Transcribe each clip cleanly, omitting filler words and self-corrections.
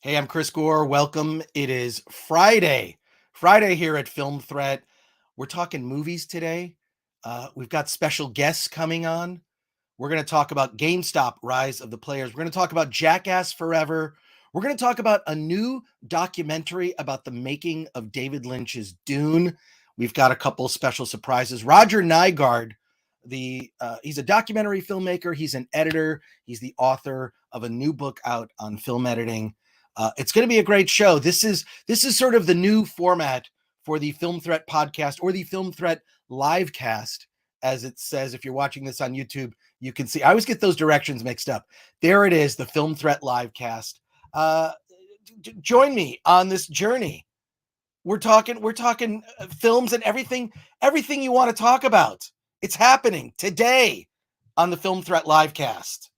Hey, I'm Chris Gore. Welcome. It is Friday. Friday here at Film Threat. We're talking movies today. We've got special guests coming on. We're going to talk about GameStop, Rise of the Players. We're going to talk about Jackass Forever. We're going to talk about a new documentary about the making of David Lynch's Dune. We've got a couple special surprises. Roger Nygard, he's a documentary filmmaker. He's an editor. He's the author of a new book out on film editing. It's going to be a great show. This is sort of the new format for the Film Threat podcast, or the Film Threat live cast, as it says. If you're watching this on YouTube, you can see. I always get those directions mixed up. There it is, the Film Threat live cast. Join me on this journey. We're talking films and everything you want to talk about. It's happening today on the Film Threat live cast.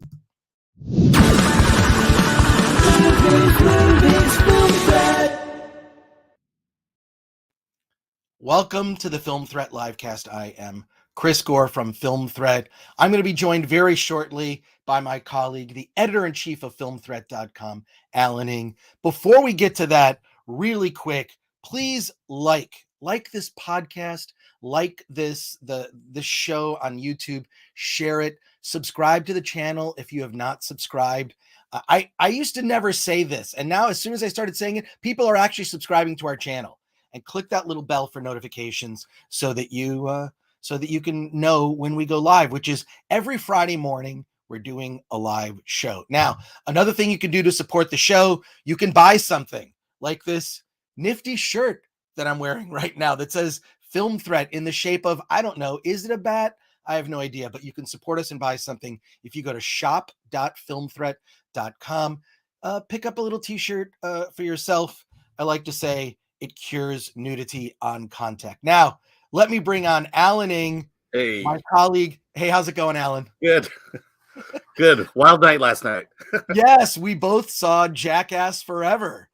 Welcome to the Film Threat livecast. I am Chris Gore from Film Threat. I'm going to be joined very shortly by my colleague, the editor-in-chief of FilmThreat.com, Alan Ng. Before we get to that, really quick, please like this podcast, like this show on YouTube, share it, subscribe to the channel if you have not subscribed. I used to never say this, and now as soon as I started saying it, people are actually subscribing to our channel. And click that little bell for notifications so that you can know when we go live, which is every Friday morning. We're doing a live show. Now, another thing you can do to support the show, you can buy something like this nifty shirt that I'm wearing right now that says Film Threat in the shape of, I don't know, is it a bat? I have no idea, but you can support us and buy something if you go to shop.filmthreat.com. Pick up a little t-shirt for yourself. I like to say, it cures nudity on contact. Now, let me bring on Alan Ng, hey, my colleague. Hey, how's it going, Alan? Good. Good. Wild night last night. Yes, we both saw Jackass Forever.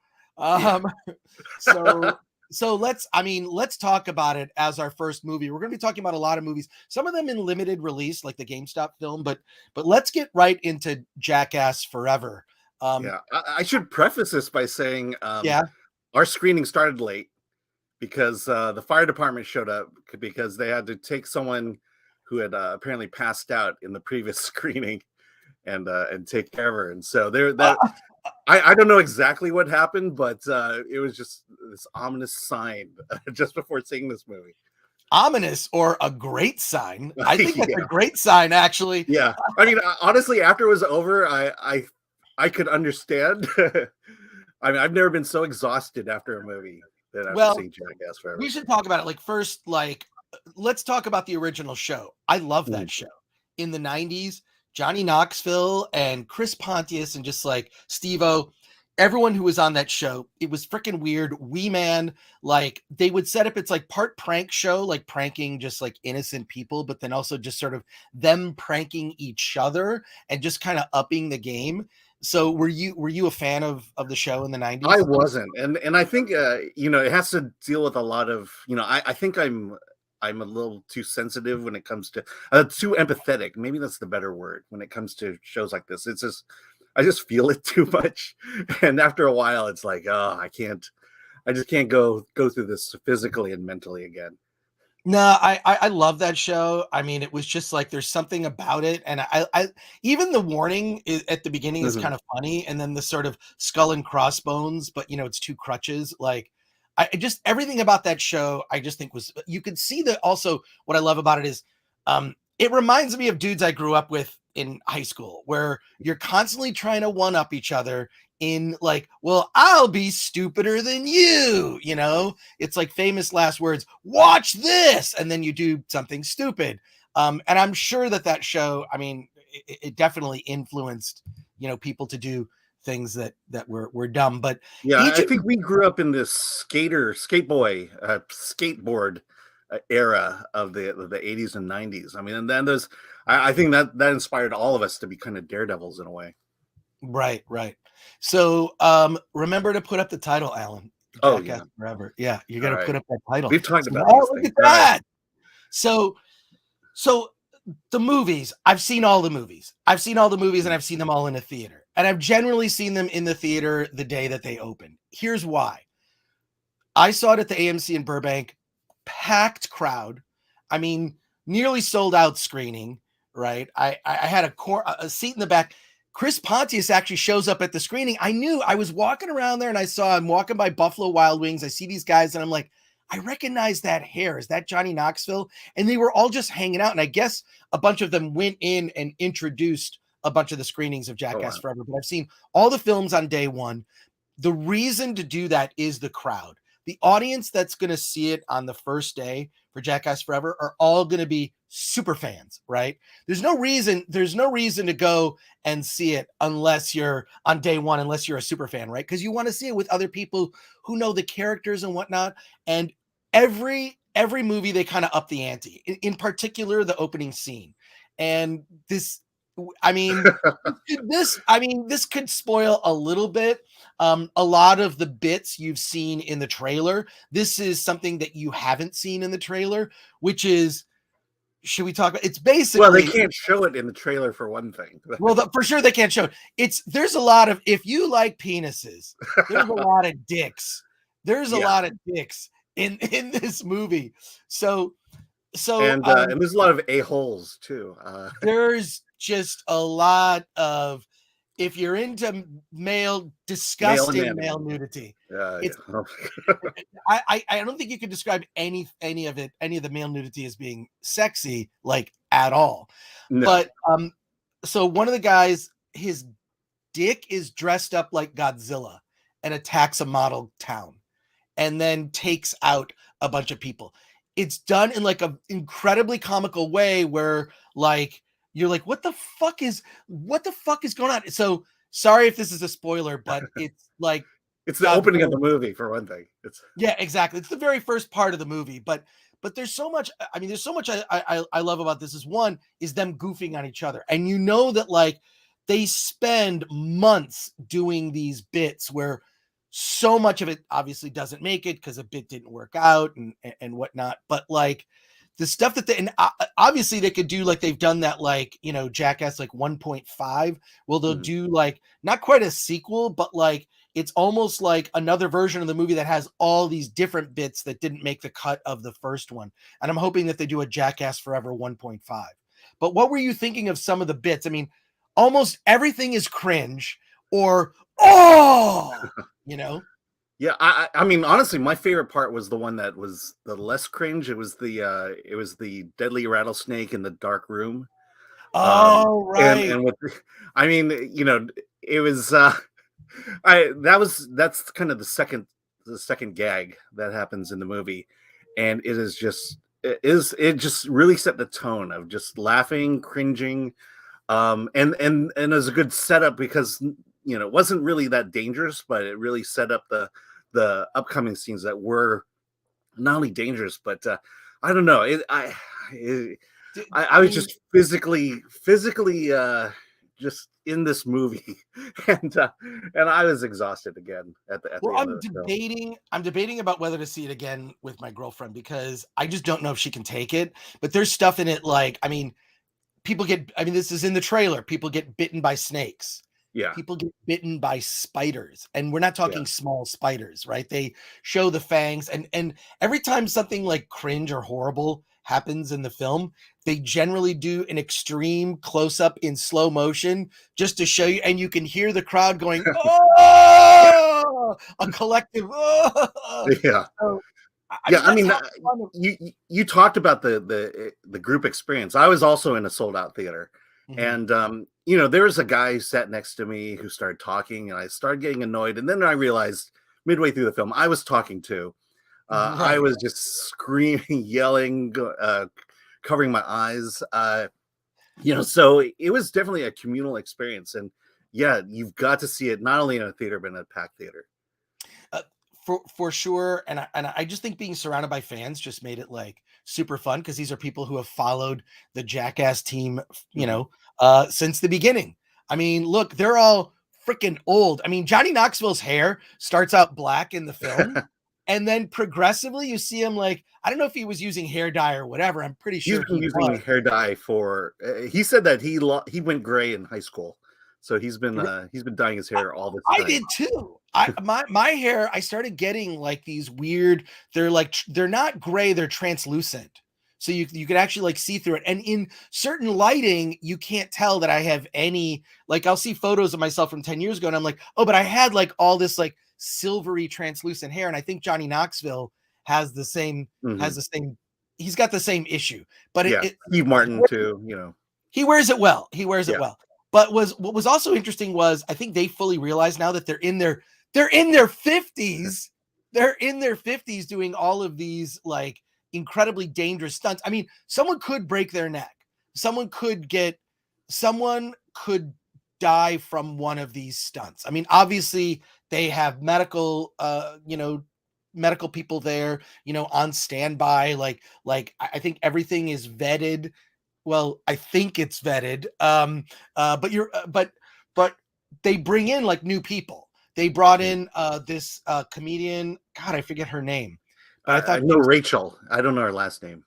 So let's talk about it as our first movie. We're going to be talking about a lot of movies, some of them in limited release, like the GameStop film, but let's get right into Jackass Forever. I should preface this by saying, yeah. Our screening started late because the fire department showed up because they had to take someone who had apparently passed out in the previous screening and take care of her. And so I don't know exactly what happened, but it was just this ominous sign just before seeing this movie. Ominous or a great sign? I think that's a great sign, actually. Yeah. I mean, honestly, after it was over, I could understand. I mean, I've never been so exhausted after a movie than after seeing Jackass Forever. We should talk about it. First, let's talk about the original show. I love that show. In the 90s, Johnny Knoxville and Chris Pontius and just Steve-O, everyone who was on that show, it was freaking weird. Wee Man, they would set up, it's part prank show, pranking just innocent people, but then also just sort of them pranking each other and just kind of upping the game. So were you a fan of the show in the 90s? I wasn't. And I think, it has to deal with a lot of, I think I'm a little too sensitive when it comes to, too empathetic. Maybe that's the better word when it comes to shows like this. It's just, I just feel it too much. And after a while, it's I just can't go through this physically and mentally again. No, I love that show. I mean, it was just there's something about it, and I even the warning at the beginning is kind of funny, and then the sort of skull and crossbones, but it's two crutches. I just, everything about that show, I just think was, you could see that. Also, what I love about it is, it reminds me of dudes I grew up with in high school, where you're constantly trying to one up each other in well, I'll be stupider than you, it's famous last words, watch this, and then you do something stupid. And I'm sure that show, I mean, it definitely influenced, people to do things that were dumb. But yeah, I think we grew up in this skateboard era of the 80s and 90s. I mean, and then I think that inspired all of us to be kind of daredevils in a way. Right. So remember to put up the title, Alan. Jackass Forever. Yeah, you got to put up that title. We've talked about look at that. So the movies, I've seen all the movies. And I've seen them all in a theater. And I've generally seen them in the theater the day that they open. Here's why. I saw it at the AMC in Burbank, packed crowd. I mean, nearly sold out screening, right? I had a seat in the back. Chris Pontius actually shows up at the screening. I knew, I was walking around there and I saw him walking by Buffalo Wild Wings. I see these guys and I'm like, I recognize that hair. Is that Johnny Knoxville? And they were all just hanging out. And I guess a bunch of them went in and introduced a bunch of the screenings of Jackass Forever. But I've seen all the films on day one. The reason to do that is the crowd. The audience that's going to see it on the first day for Jackass Forever are all going to be super fans, right? There's no reason to go and see it unless you're on day one, unless you're a super fan, right? Because you want to see it with other people who know the characters and whatnot. And every movie, they kind of up the ante, in particular, the opening scene. And this could spoil a little bit. A lot of the bits you've seen in the trailer. This is something that you haven't seen in the trailer, which is, should we talk about? It's basically, well, they can't show it in the trailer for one thing. Well, for sure they can't show it. There's a lot of, if you like penises, there's a lot of dicks. There's a lot of dicks in this movie. So and there's a lot of a-holes too. There's just a lot of, if you're into disgusting male nudity, I don't think you could describe any of the male nudity as being sexy, like, at all. No. But so one of the guys, his dick is dressed up like Godzilla and attacks a model town and then takes out a bunch of people. It's done in like an incredibly comical way where, like, you're like, what the fuck is going on? So sorry if this is a spoiler, but it's like, it's the opening of the movie for one thing. Yeah, exactly. It's the very first part of the movie, but there's so much. I mean, there's so much I love about this. One is them goofing on each other, and you know that, like, they spend months doing these bits where so much of it obviously doesn't make it because a bit didn't work out and whatnot. But, like, the stuff that obviously they could do, like, they've done that, like, you know, Jackass, like 1.5. Well, they'll do, like, not quite a sequel, but, like, it's almost like another version of the movie that has all these different bits that didn't make the cut of the first one. And I'm hoping that they do a Jackass Forever 1.5. But what were you thinking of some of the bits? I mean, almost everything is cringe or, you know? Yeah, I mean, honestly, my favorite part was the one that was the less cringe. It was the deadly rattlesnake in the dark room. Oh, right. And I mean, you know, it was that's kind of the second gag that happens in the movie, and it just really set the tone of just laughing, cringing, and as a good setup because, you know, it wasn't really that dangerous, but it really set up the upcoming scenes that were not only dangerous, but I don't know. I was just physically just in this movie, and I was exhausted again at the end of the film. I'm debating about whether to see it again with my girlfriend because I just don't know if she can take it. But there's stuff in it, like, I mean, this is in the trailer. People get bitten by snakes. Yeah. People get bitten by spiders, and we're not talking small spiders, right? They show the fangs, and every time something like cringe or horrible happens in the film, they generally do an extreme close-up in slow motion just to show you, and you can hear the crowd going, oh, a collective, oh. Yeah. So, I mean, you talked about the group experience. I was also in a sold-out theater. Mm-hmm. And, you know, there was a guy who sat next to me who started talking, and I started getting annoyed. And then I realized midway through the film, I was talking too. I was just screaming, yelling, covering my eyes. You know, so it was definitely a communal experience. And yeah, you've got to see it not only in a theater, but in a packed theater. For sure. And I just think being surrounded by fans just made it, like, super fun because these are people who have followed the Jackass team, you know, since the beginning. I mean, look, they're all freaking old. I mean, Johnny Knoxville's hair starts out black in the film, and then progressively you see him, like, I don't know if he was using hair dye or whatever. I'm pretty sure he's been using hair dye for. He said that he went gray in high school. So he's been dyeing his hair all this I time. did too. My hair, I started getting like these weird, they're not gray, they're translucent. So you can actually like see through it. And in certain lighting, you can't tell that I have any, like I'll see photos of myself from 10 years ago and I'm like, oh, but I had like all this like silvery translucent hair. And I think Johnny Knoxville has the same, he's got the same issue. But Steve Martin too, you know. He wears it well. He wears it well. But what was also interesting was I think they fully realize now that they're in their 50s. They're in their 50s doing all of these like incredibly dangerous stunts. I mean, someone could break their neck. Someone could die from one of these stunts. I mean, obviously they have medical medical people there, on standby. Like I think everything is vetted. Well, I think it's vetted. But they bring in like new people. They brought in this comedian. God, I forget her name. But I know Rachel. I don't know her last name.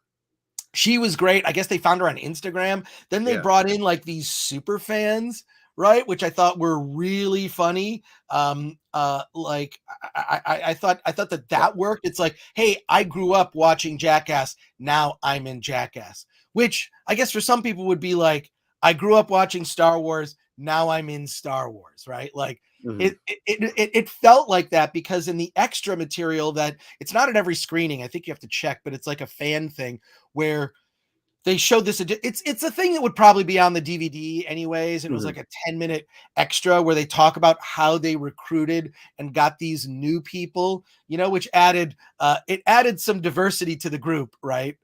She was great. I guess they found her on Instagram. Then they brought in like these super fans, right? Which I thought were really funny. Like I thought that worked. It's like, hey, I grew up watching Jackass. Now I'm in Jackass. Which I guess for some people would be like, I grew up watching Star Wars. Now I'm in Star Wars, right? Like it felt like that because in the extra material that it's not at every screening. I think you have to check, but it's like a fan thing where they showed this. It's a thing that would probably be on the DVD anyways. And it was like a 10-minute extra where they talk about how they recruited and got these new people, which added some diversity to the group, right?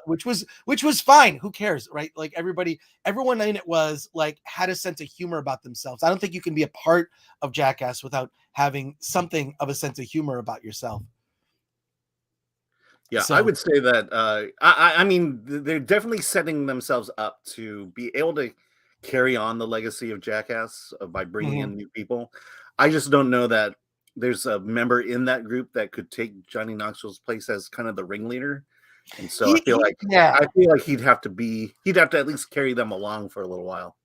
Which was fine. Who cares, right? Like everyone in it was like had a sense of humor about themselves. I don't think you can be a part of Jackass without having something of a sense of humor about yourself. Yeah, so, I would say that I mean, they're definitely setting themselves up to be able to carry on the legacy of Jackass by bringing in new people. I just don't know that there's a member in that group that could take Johnny Knoxville's place as kind of the ringleader. And so I feel like he'd have to at least carry them along for a little while.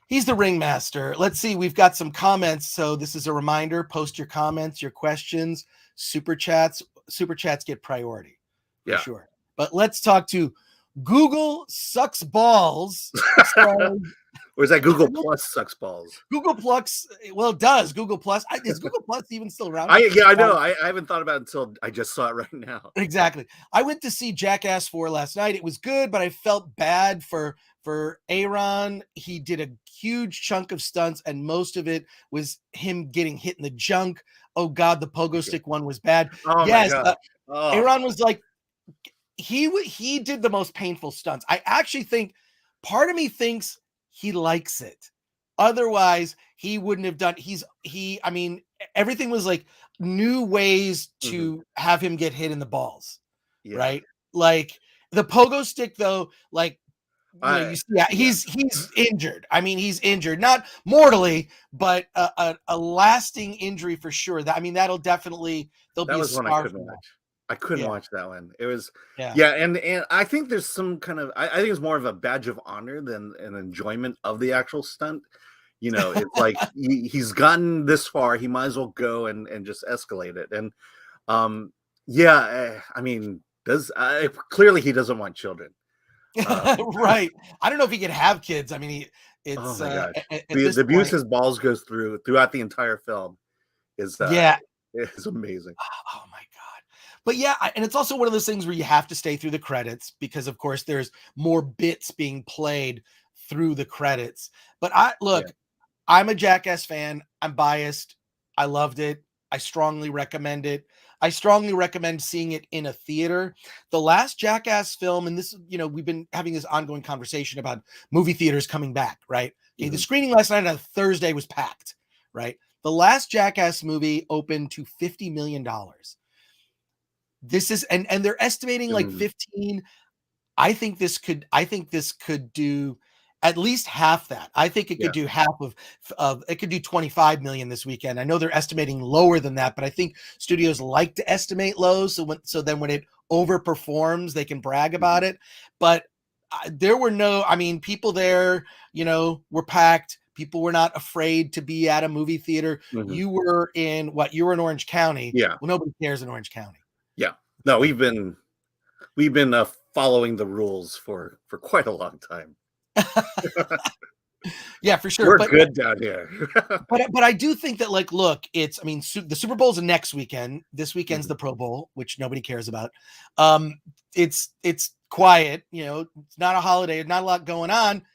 He's the ringmaster. Let's see. We've got some comments. So this is a reminder. Post your comments, your questions, super chats. Super chats get priority. For sure. But let's talk to Google sucks balls. Or is that Google Plus sucks balls? Google Plus, well, it does. Google Plus. Is Google Plus even still around? I know. I haven't thought about it until I just saw it right now. Exactly. I went to see Jackass 4 last night. It was good, but I felt bad for Aaron. He did a huge chunk of stunts, and most of it was him getting hit in the junk. Oh, God, the pogo stick one was bad. Oh, yes, my God. Aaron was like, he did the most painful stunts. I actually think part of me thinks he likes it. Otherwise, he wouldn't have done. I mean, everything was like new ways to have him get hit in the balls, right? Like the pogo stick, though, like you see, he's injured. I mean, he's injured, not mortally, but a lasting injury for sure. That'll definitely there'll be a scar for that. I couldn't watch that one. It was and I think there's some kind of I think it's more of a badge of honor than an enjoyment of the actual stunt. It's like he's gotten this far, he might as well go and just escalate it. And I mean, clearly he doesn't want children. Right. I don't know if he could have kids. I mean, oh my gosh. The abuse his balls goes throughout the entire film is amazing. Oh my God. But and it's also one of those things where you have to stay through the credits because, of course, there's more bits being played through the credits. But I'm a Jackass fan. I'm biased. I loved it. I strongly recommend it. I strongly recommend seeing it in a theater. The last Jackass film, and this, we've been having this ongoing conversation about movie theaters coming back, right? Okay, the screening last night on Thursday was packed, right? The last Jackass movie opened to $50 million. This is and they're estimating like 15. I think this could do at least half that. I think it could do half of it could do 25 million this weekend. I know they're estimating lower than that, but I think studios like to estimate low. So then when it overperforms, they can brag about it. But there were people there, were packed. People were not afraid to be at a movie theater. Mhm. You were in what? You were in Orange County. Yeah. Well, nobody cares in Orange County. Yeah. No, we've been following the rules for quite a long time. Yeah, for sure. We're But good down here. but I do think that, like, look, it's, I mean, the Super Bowl's next weekend. This weekend's Mhm. the Pro Bowl, which nobody cares about. It's quiet, you know, it's not a holiday, not a lot going on.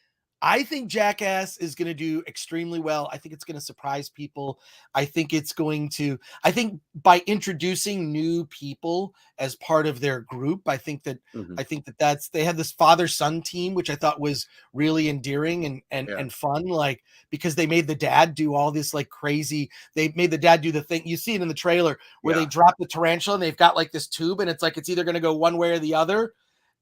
I think Jackass is going to do extremely well. I think it's going to surprise people. I think I think by introducing new people as part of their group, Mhm. they have this father-son team, which I thought was really endearing Yeah. and fun, like, because they made the dad do all this like crazy, they made the dad do the thing. You see it in the trailer where they Yeah. drop the tarantula and they've got like this tube and it's like it's either going to go one way or the other.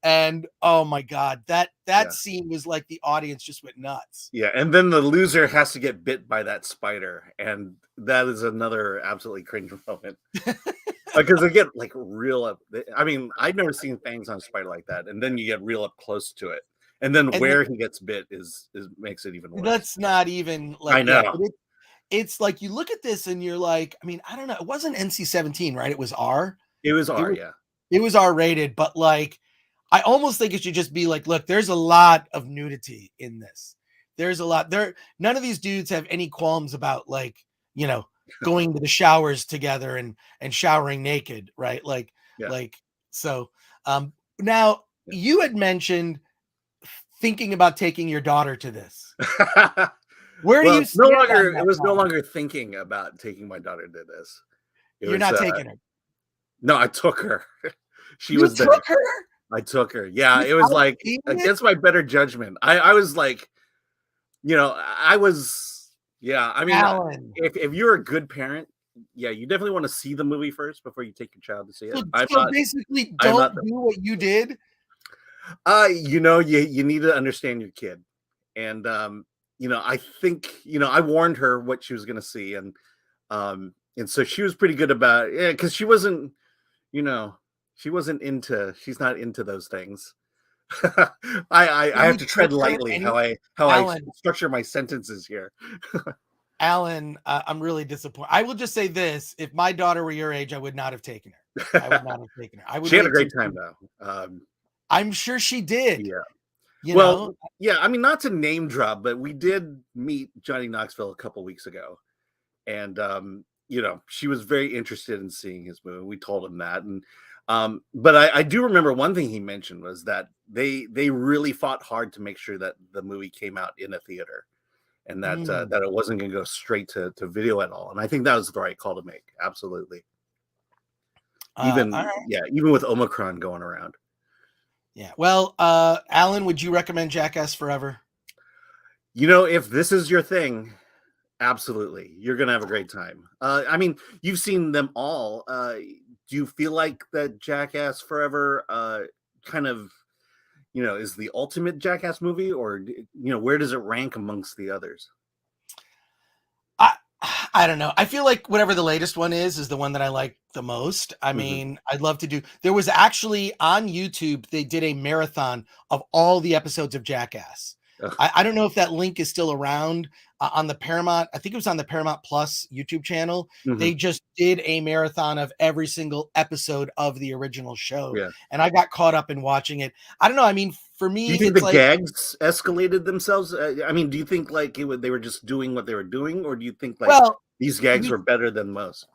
And oh my God, that Yeah. scene was like the audience just went nuts. Yeah, and then the loser has to get bit by that spider, and that is another absolutely cringe moment. Because they get like real up. I mean, I've never seen fangs on a spider like that, and then you get real up close to it, and then And where he gets bit is makes it even worse. that's not even I like, yeah, know. but it's like you look at this and you're like, I mean, I don't know. It wasn't NC-17, right? It was R. It was It R, was yeah. it was R rated, but like I almost think it should just be like, look, there's a lot of nudity in this. There's a lot there. None of these dudes have any qualms about, like, you know, going to the showers together and showering naked, right? Yeah. Like so. Now Yeah. you had mentioned thinking about taking your daughter to this. Where do Well, you it's no stand on longer. It that was no topic? longer thinking about taking my daughter to this. It You're was not taking her. no, I took her. She You was there. took her I took her. Yeah, it was without like seeing it? against my better judgment. I was like, I was, yeah. I mean, Alan. if you're a good parent, yeah, you definitely want to see the movie first before you take your child to see it. So I'm so not. basically I'm don't not. do what you did. You need to understand your kid, and I think I warned her what she was going to see, and so she was pretty good about it, yeah, because she wasn't, you know, she's not into those things. I So have you to took tread her lightly and how I Alan, structure my sentences here. Alan, I'm really disappointed. I will just say this: if my daughter were your age, I would not have taken her. I would not have taken her. I would She had a wait till great time though. I'm sure she did. Yeah. You Well, know, yeah. I mean, not to name drop, but we did meet Johnny Knoxville a couple weeks ago, and she was very interested in seeing his movie. We told him that, and but I do remember one thing he mentioned was that they really fought hard to make sure that the movie came out in a theater, and that mm, that it wasn't going to go straight to video at all. And I think that was the right call to make. Absolutely. all Even right. yeah, even with Omicron going around. Yeah. Well, Alan, would you recommend Jackass Forever? If this is your thing, absolutely, you're gonna have a great time. I mean, you've seen them all. Do you feel like that Jackass Forever kind of is the ultimate Jackass movie, or where does it rank amongst the others? I I don't know. I feel like whatever the latest one is the one that I like the most. I Hmm. mean, I'd love to do. There was actually on YouTube, they did a marathon of all the episodes of Jackass. I don't know if that link is still around on the Paramount. I think it was on the Paramount Plus YouTube channel. Hmm. They just did a marathon of every single episode of the original show, Yeah. and I got caught up in watching it. I don't know. I mean, for Do me, you think it's the like, gags escalated themselves? I mean, do you think like they were just doing what they were doing, or do you think like well, these gags we were better than most?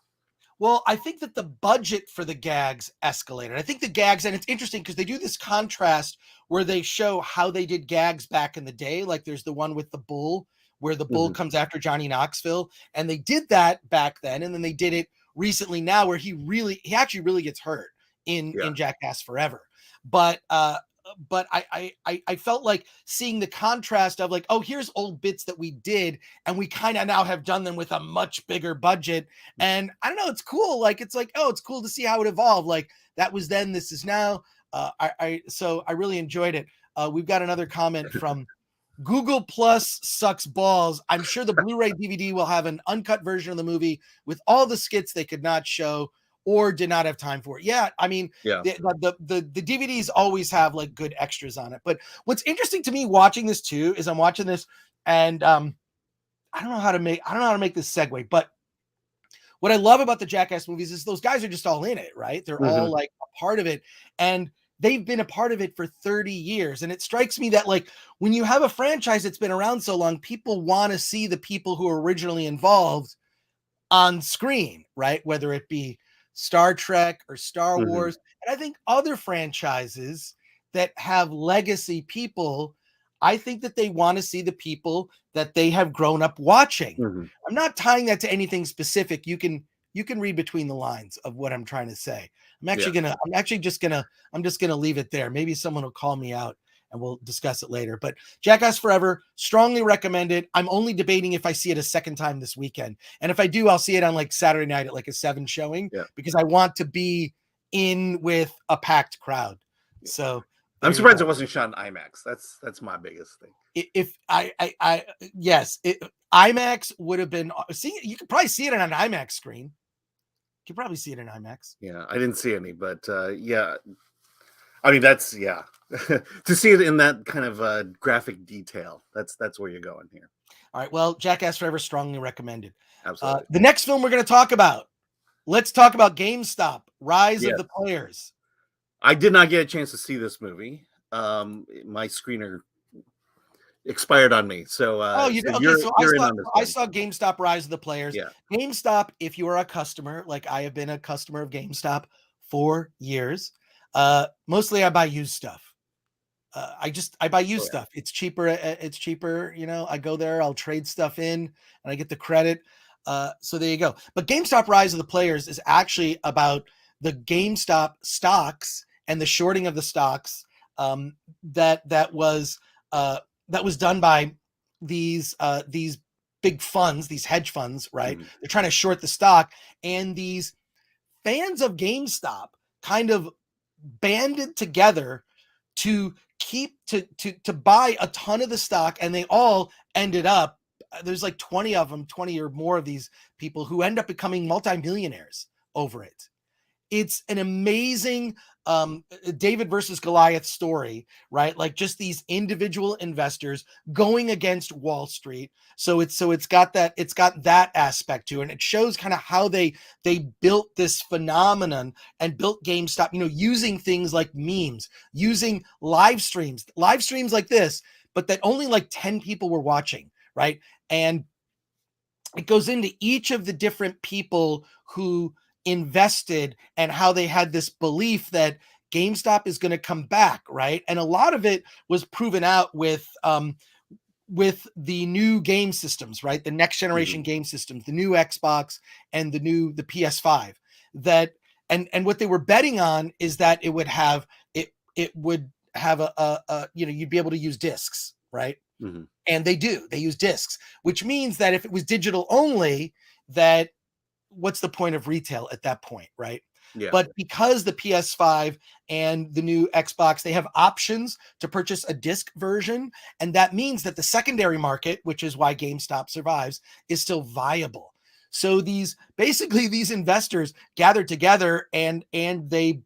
Well, I think that the budget for the gags escalated. I think the gags, and it's interesting because they do this contrast where they show how they did gags back in the day. Like there's the one with the bull where the bull Hmm. comes after Johnny Knoxville, and they did that back then, and then they did it recently now where he actually really gets hurt Yeah. in Jackass Forever. But I felt like seeing the contrast of like, oh, here's old bits that we did, and we kind of now have done them with a much bigger budget. And I don't know, it's cool. Like it's like, oh, it's cool to see how it evolved. Like that was then, this is now. So I really enjoyed it. We've got another comment from Google Plus sucks balls. I'm sure the Blu-ray DVD will have an uncut version of the movie with all the skits they could not show or did not have time for it. Yeah, I mean, Yeah. the DVDs always have like good extras on it. But what's interesting to me watching this too is I'm watching this and I don't know how to make this segue, but what I love about the Jackass movies is those guys are just all in it, right? They're all like a part of it, and they've been a part of it for 30 years. And it strikes me that like when you have a franchise that's been around so long, people want to see the people who are originally involved on screen, right? Whether it be Star Trek or Star Wars. And I think other franchises that have legacy people, I think that they want to see the people that they have grown up watching. I'm not tying that to anything specific. You can read between the lines of what I'm trying to say. I'm just gonna leave it there. Maybe someone will call me out and we'll discuss it later. But Jackass Forever, strongly recommended. I'm only debating if I see it a second time this weekend. And if I do, I'll see it on like Saturday night at like a 7 showing because I want to be in with a packed crowd. So I'm surprised it wasn't shot in IMAX. That's my biggest thing. IMAX would have been, you could probably see it on an IMAX screen. You could probably see it in IMAX. Yeah, I didn't see any, but yeah. I mean, that's, yeah. To see it in that kind of graphic detail, that's where you're going here. All right, well, Jackass Forever, strongly recommended. Absolutely. The next film we're going to talk about, let's talk about GameStop, Rise of the Players. I did not get a chance to see this movie. My screener expired on me. So I saw GameStop Rise of the Players. Yeah. GameStop, if you are a customer, like I have been a customer of GameStop for years, mostly I buy used stuff. I buy used stuff. It's cheaper. You know, I go there, I'll trade stuff in and I get the credit. So there you go. But GameStop Rise of the Players is actually about the GameStop stocks and the shorting of the stocks that was done by these big funds, these hedge funds, right? They're trying to short the stock, and these fans of GameStop kind of banded together to buy a ton of the stock, and they all ended up, there's like 20 of them, 20 or more of these people who end up becoming multimillionaires over it. It's an amazing David versus Goliath story, right? Like just these individual investors going against Wall Street. So it's got that aspect to it. And it shows kind of how they built this phenomenon and built GameStop, you know, using things like memes, using live streams like this, but that only like 10 people were watching, right? And it goes into each of the different people who invested and how they had this belief that GameStop is going to come back, right? And a lot of it was proven out with the new game systems, right? The next generation game systems, the new Xbox and the PS5. That and what they were betting on is that it would have a you know, you'd be able to use discs, right? And they use discs, which means that if it was digital only, that what's the point of retail at that point, right? Yeah. But because the PS5 and the new Xbox, they have options to purchase a disc version, and that means that the secondary market, which is why GameStop survives, is still viable. So these investors gathered together and they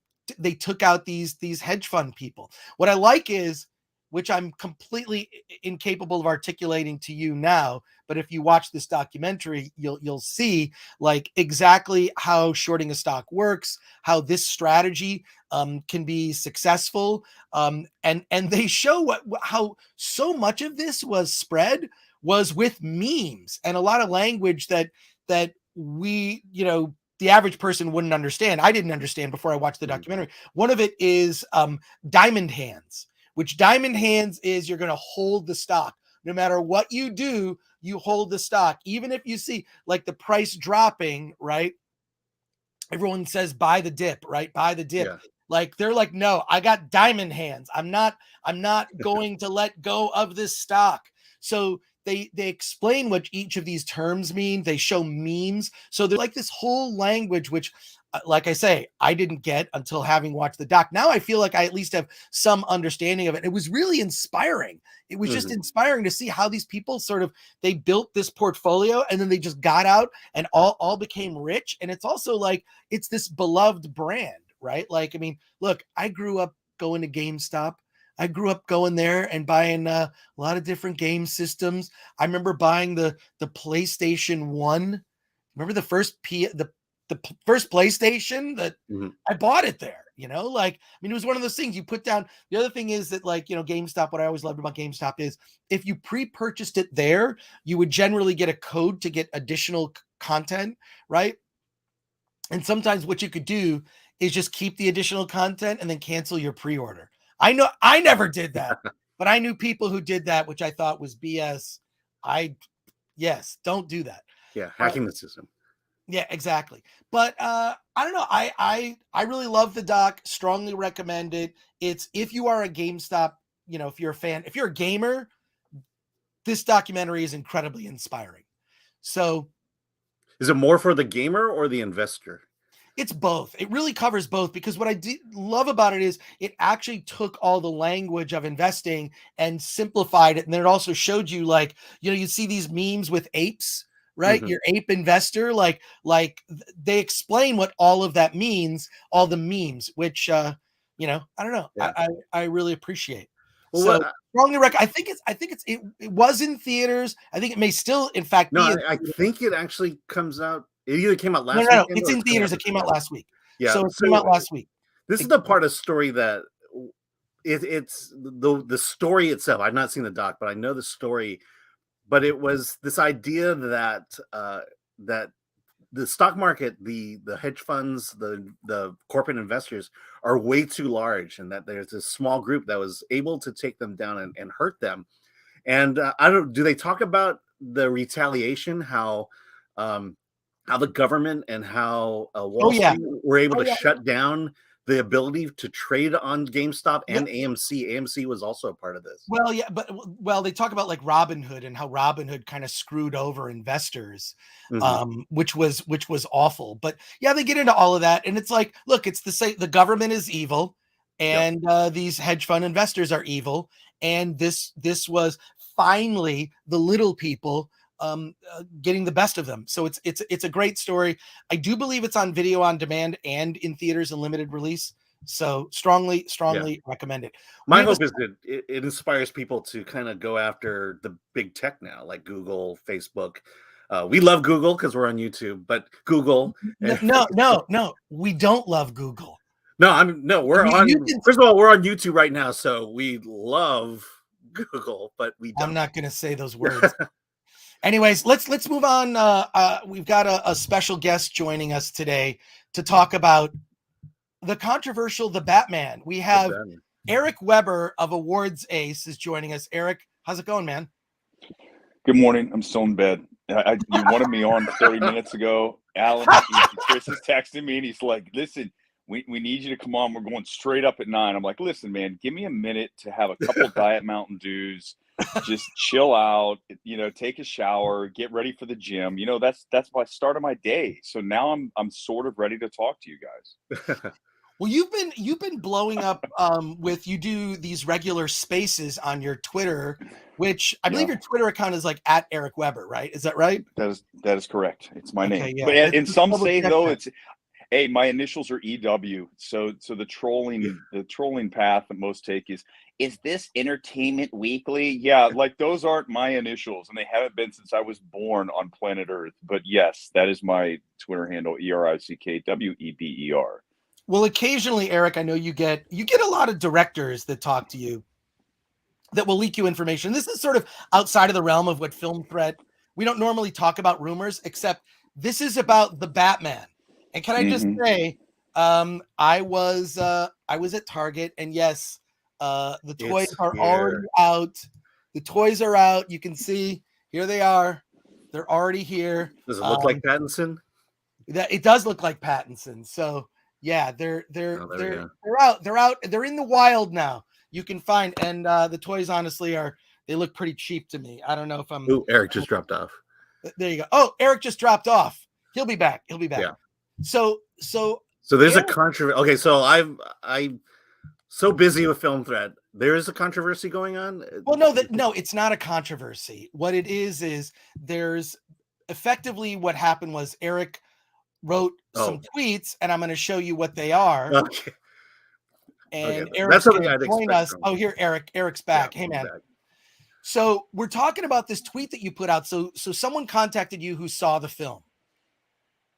took out these hedge fund people. What I like is, which I'm completely incapable of articulating to you now, but if you watch this documentary, you'll see like exactly how shorting a stock works, how this strategy can be successful, and they show how so much of this was spread was with memes and a lot of language that we, you know, the average person wouldn't understand. I didn't understand before I watched the documentary. One of it is diamond hands. Which diamond hands is you're going to hold the stock. No matter what you do, you hold the stock. Even if you see like the price dropping, right? Everyone says buy the dip, right? Buy the dip. Yeah. Like they're like, no, I got diamond hands. I'm not going to let go of this stock. So they explain what each of these terms mean. They show memes. So there's like this whole language, which like I say, I didn't get until having watched the doc. Now I feel like I at least have some understanding of it. It was really inspiring. It was just inspiring to see how these people they built this portfolio and then they just got out and all became rich. And it's also like, it's this beloved brand, right? Like, I mean, look, I grew up going to GameStop. I grew up going there and buying a lot of different game systems. I remember buying the PlayStation 1. Remember the first PlayStation that Mhm. I bought it there, like, I mean, it was one of those things you put down. The other thing is that, like, GameStop, what I always loved about GameStop is if you pre-purchased it there, you would generally get a code to get additional content, right? And sometimes what you could do is just keep the additional content and then cancel your pre-order. I know I never did that, but I knew people who did that, which I thought was BS. Yes, don't do that. Yeah, But hacking the system. yeah, exactly. But I don't know. I really love the doc. Strongly recommend it. It's if you are a GameStop, if you're a fan, if you're a gamer, this documentary is incredibly inspiring. So Is it more for the gamer or the investor? it's both. It really covers both, because what I love about it is it actually took all the language of investing and simplified it. And then it also showed you, like, you see these memes with apes, right? Mhm. Your ape investor, they explain what all of that means, all the memes, which, I don't know. Yeah. I really appreciate. Well, So what strongly recommend. It was in theaters. I think it may still, in fact, no, be I in I theaters. think it actually comes out it either came out No, last no, no. weekend It's or in it's coming out theaters. It this came out weekend. last week. Yeah, So it came out so last week. this is the part of story that it's the story itself. I've not seen the doc, but I know the story. But it was this idea that that the stock market, the hedge funds, the corporate investors are way too large, and that there's a small group that was able to take them down and hurt them. And I don't. Do they talk about the retaliation? Um, how the government and how Oh, Wall yeah. Street were able Oh, to yeah. shut down the ability to trade on GameStop Yep. and AMC. AMC was also a part of this. Well, yeah, but they talk about, like, Robinhood and how Robinhood kind of screwed over investors, Hmm. which was awful. But yeah, they get into all of that, and it's like, look, it's the government is evil, Yep. and these hedge fund investors are evil, and this was finally the little people getting the best of them. So it's a great story. I do believe it's on video on demand and in theaters and limited release. So strongly Yeah. recommend it. We My have a hope is that it inspires people to kind of go after the big tech now, like Google, Facebook. We love Google because we're on YouTube, but Google No, and no, Facebook. no, no. We don't love Google. No, we're You on. can. First of all, we're on YouTube right now, so we love Google, but we I'm don't. not going to say those words. Anyways, let's move on. We've got a special guest joining us today to talk about the controversial The Batman. We The have Ben. Eric Weber of Awards Ace is joining us. Eric, how's it going, man? Good morning. I'm still in bed. You wanted me on 30 minutes ago. Alan, Chris is texting me, and he's like, listen, we need you to come on. We're going straight up at 9. I'm like, listen, man, give me a minute to have a couple Diet Mountain Dews, just chill out, take a shower, get ready for the gym. That's my start of my day. So now I'm sort of ready to talk to you guys. Well, you've been blowing up with, you do these regular spaces on your Twitter, which I believe Yeah. your Twitter account is like at Eric Weber, right? Is that right? That is correct. It's my Okay, name. yeah. But and Just some double say check though that. hey, my initials are EW. So the trolling path that most take is this Entertainment Weekly? Yeah, like those aren't my initials, and they haven't been since I was born on planet Earth. But yes, that is my Twitter handle, ERICKWEBER. Well, occasionally, Eric, I know you get a lot of directors that talk to you that will leak you information. This is sort of outside of the realm of what Film Threat. We don't normally talk about rumors, except this is about the Batman. And can I just say, I was at Target, and yes, the toys It's are already here. out. The toys are out. You can see, here they are. They're already here. Does it look like Pattinson? That it does look like Pattinson. So yeah, they're Oh, there we go. out. They're out. They're in the wild now. You can find, and the toys honestly they look pretty cheap to me. I don't know if I'm. Ooh, Eric just dropped off. There you go. Oh, Eric just dropped off. He'll be back. Yeah. So there's Eric, a controversy. Okay, so I'm so busy with Film Thread. There is a controversy going on. well, no, it's not a controversy. What it is there's effectively what happened was Eric wrote some tweets, and I'm going to show you what they are. Okay. and Okay, Eric's that's something going I'd to join expect us. from. Oh, here, Eric's back. Yeah, Hey, man. back. So we're talking about this tweet that you put out. So someone contacted you who saw the film,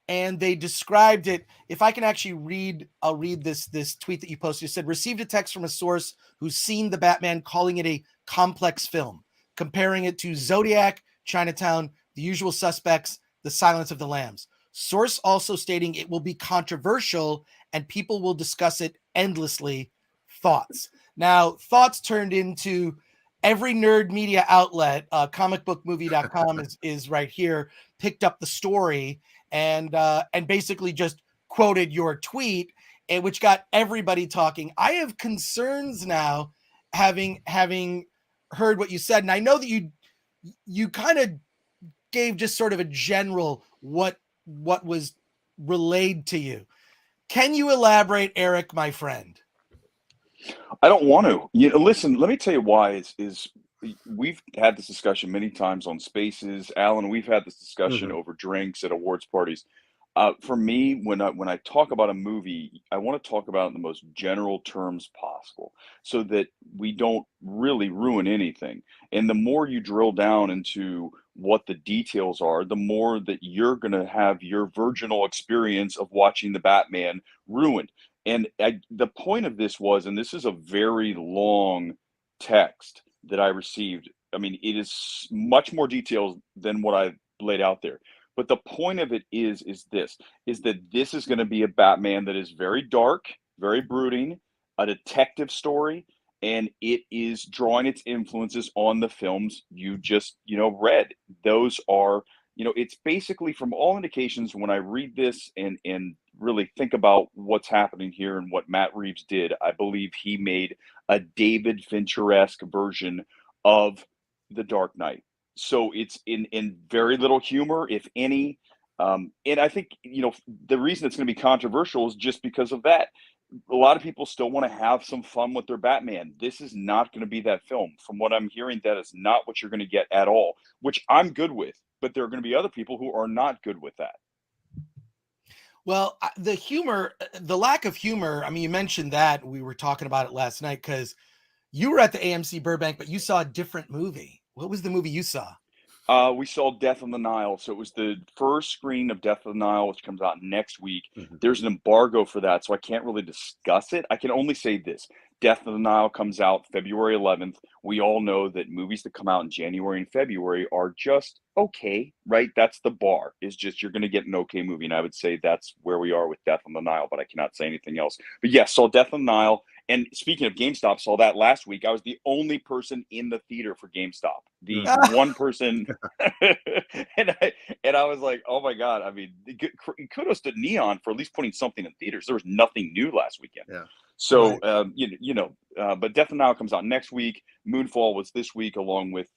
and they described it. If I can actually read, I'll read this tweet that you posted. You said, received a text from a source who's seen the Batman, calling it a complex film, comparing it to Zodiac, Chinatown, The Usual Suspects, The Silence of the Lambs. Source also stating it will be controversial and people will discuss it endlessly. Thoughts. Now, thoughts turned into every nerd media outlet, comicbookmovie.com is right here, picked up the story and basically just quoted your tweet, which got everybody talking. I have concerns now, having heard what you said, and I know that you kind of gave just sort of a general what was relayed to you. Can you elaborate, Eric, my friend? I don't want to. Listen, let me tell you why is we've had this discussion many times on Spaces. Alan, we've had this discussion over drinks at awards parties. For me, when I talk about a movie, I want to talk about it in the most general terms possible so that we don't really ruin anything. And the more you drill down into what the details are, the more that you're going to have your virginal experience of watching the Batman ruined. And the point of this was, and this is a very long text that I received. I mean, it is much more details than what I laid out there. But the point of it is that this is going to be a Batman that is very dark, very brooding, a detective story, and it is drawing its influences on the films you just, read. Those are, it's basically, from all indications, when I read this and really think about what's happening here and what Matt Reeves did, I believe he made a David Fincher-esque version of The Dark Knight. So it's in very little humor, if any. And I think, the reason it's going to be controversial is just because of that. A lot of people still want to have some fun with their Batman. This is not going to be that film. From what I'm hearing, that is not what you're going to get at all, which I'm good with. But there are going to be other people who are not good with that. Well, the humor, the lack of humor, I mean, you mentioned that. We were talking about it last night because you were at the AMC Burbank, but you saw a different movie. What was the movie you saw? We saw Death on the Nile. So it was the first screen of Death on the Nile, which comes out next week. There's an embargo for that, so I can't really discuss it. I can only say this. Death on the Nile comes out February 11th. We all know that movies that come out in January and February are just okay, right? That's the bar, is just you're going to get an okay movie. And I would say that's where we are with Death on the Nile, but I cannot say anything else. But yes, saw Death on the Nile. And speaking of GameStop, saw that last week. I was the only person in the theater for GameStop. The one person, and I was like, oh my god! I mean, kudos to Neon for at least putting something in theaters. There was nothing new last weekend. Yeah. So but Death and Now comes out next week. Moonfall was this week, along with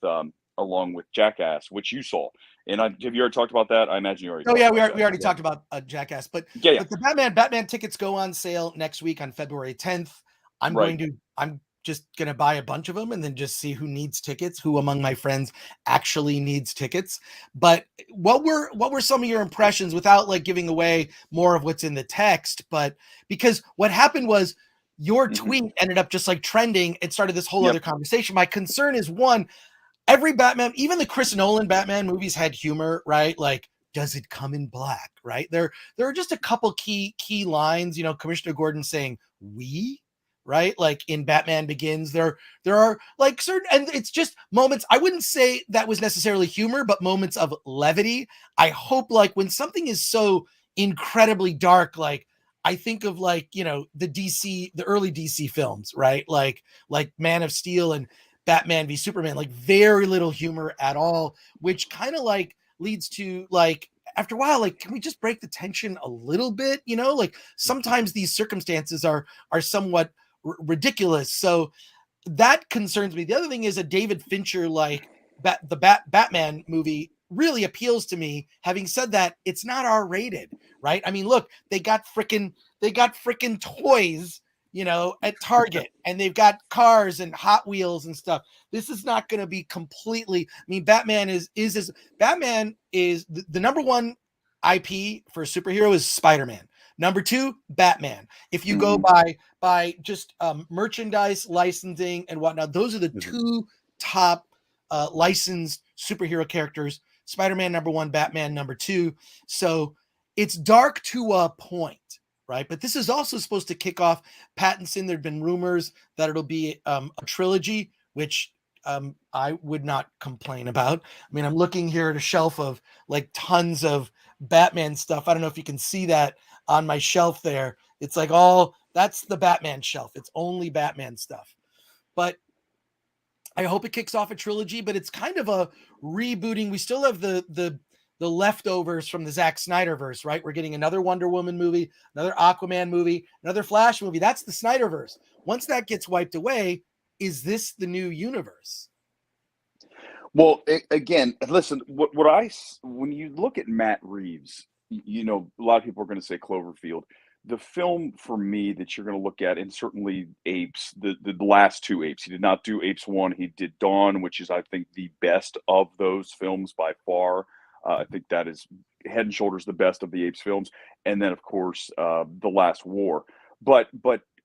Jackass, which you saw. And have you already talked about that? I imagine you already. Oh yeah, we already talked about Jackass, but but the Batman tickets go on sale next week on February 10th. I'm just gonna buy a bunch of them and then just see who needs tickets, who among my friends actually needs tickets. But what were some of your impressions, without like giving away more of what's in the text? But because what happened was your tweet ended up just like trending. It started this whole other conversation. My concern is, one, every Batman, even the Chris Nolan Batman movies, had humor, right? Like, does it come in black, right? There are just a couple key lines, Commissioner Gordon saying "we," right? Like in Batman Begins, there are like certain, and it's just moments. I wouldn't say that was necessarily humor, but moments of levity. I hope, like, when something is so incredibly dark, like I think of like, the early DC films, right? Like Man of Steel and Batman v Superman, like very little humor at all, which kind of like leads to like, after a while, like, can we just break the tension a little bit? Like sometimes these circumstances are somewhat ridiculous. So that concerns me. The other thing is a David Fincher, like Batman movie really appeals to me. Having said that, it's not R-rated, right? I mean, look, they got freaking toys, at Target, and they've got cars and Hot Wheels and stuff. This is not going to be completely, I mean, Batman is the number one IP for a superhero is Spider-Man. Number 2, Batman. If you go by just merchandise licensing and whatnot, those are the 2 top licensed superhero characters. Spider-Man number 1, Batman number 2. So it's dark to a point, right? But this is also supposed to kick off Pattinson. There'd been rumors that it'll be a trilogy, which I would not complain about. I mean, I'm looking here at a shelf of like tons of Batman stuff. I don't know if you can see that on my shelf there. It's like that's the Batman shelf. It's only Batman stuff. But I hope it kicks off a trilogy, but it's kind of a rebooting. We still have the leftovers from the Zack Snyderverse, right? We're getting another Wonder Woman movie, another Aquaman movie, another Flash movie. That's the Snyderverse. Once that gets wiped away, is this the new universe? Well, again, listen, when you look at Matt Reeves, you know, a lot of people are going to say Cloverfield. The film for me that you're going to look at, and certainly Apes, the last 2 Apes. He did not do Apes 1. He did Dawn, which is, I think, the best of those films by far. I think that is head and shoulders the best of the Apes films. And then, of course, The Last War. But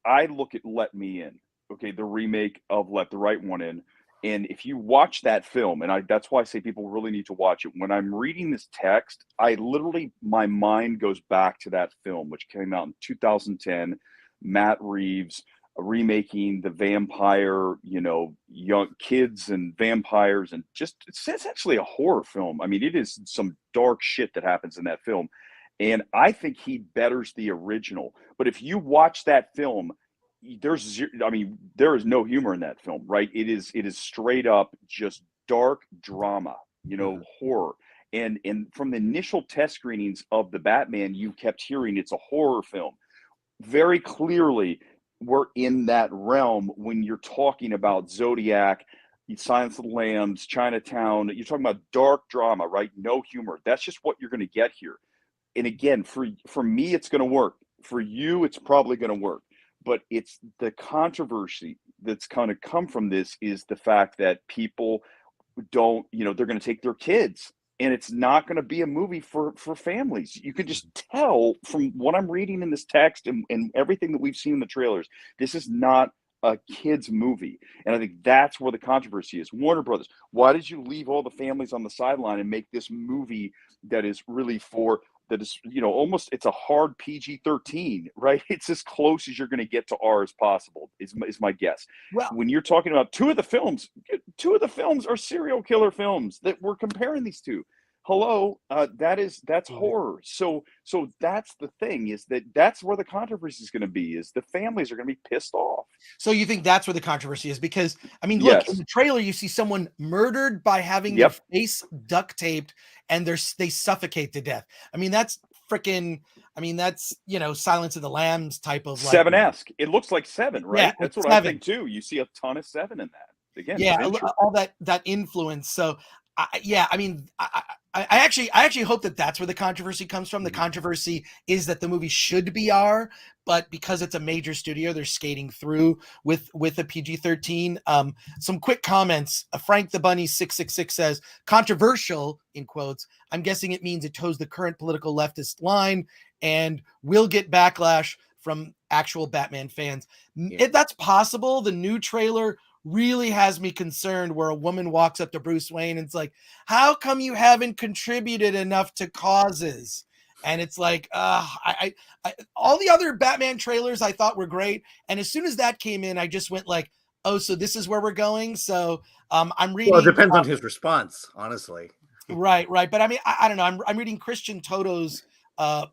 I look at Let Me In, okay, the remake of Let the Right One In. And if you watch that film, and that's why I say people really need to watch it. When I'm reading this text, my mind goes back to that film, which came out in 2010. Matt Reeves remaking the vampire, you know, young kids and vampires, and it's actually a horror film. I mean, it is some dark shit that happens in that film. And I think he betters the original. But if you watch that film, there is no humor in that film, right? It is straight up just dark drama, you know, horror. And from the initial test screenings of the Batman, you kept hearing it's a horror film. Very clearly, we're in that realm when you're talking about Zodiac, Silence of the Lambs, Chinatown. You're talking about dark drama, right? No humor. That's just what you're going to get here. And again, for me, it's going to work. For you, it's probably going to work. But it's the controversy that's kind of come from this is the fact that people don't, you know, they're going to take their kids, and it's not going to be a movie for families. You can just tell from what I'm reading in this text and everything that we've seen in the trailers, this is not a kid's movie. And I think that's where the controversy is. Warner Brothers, why did you leave all the families on the sideline and make this movie that is really that is, you know, almost, it's a hard PG-13, right? It's as close as you're going to get to R as possible, is my guess. Well, when you're talking about two of the films are serial killer films that we're comparing these to. Hello, that's horror. So that's the thing, is that's where the controversy is going to be, is the families are going to be pissed off. So you think that's where the controversy is? Because, I mean, look, in the trailer, you see someone murdered by having their face duct taped and they suffocate to death. I mean, that's freaking, you know, Silence of the Lambs type of, like, Seven-esque. It looks like Seven, right? Yeah, that's what 7. I think too. You see a ton of Seven in that. Again, yeah, all that influence. So, I actually hope that's where the controversy comes from. The controversy is that the movie should be R, but because it's a major studio, they're skating through with a PG-13. Some quick comments. Frank the Bunny 666 says, controversial in quotes. I'm guessing it means it toes the current political leftist line and will get backlash from actual Batman fans. If that's possible, the new trailer really has me concerned, where a woman walks up to Bruce Wayne and it's like, how come you haven't contributed enough to causes? And it's like, I all the other Batman trailers I thought were great. And as soon as that came in, I just went like, oh, so this is where we're going. So I'm reading. Well, it depends on his response, honestly. Right. But I mean, I don't know. I'm reading Christian Toto's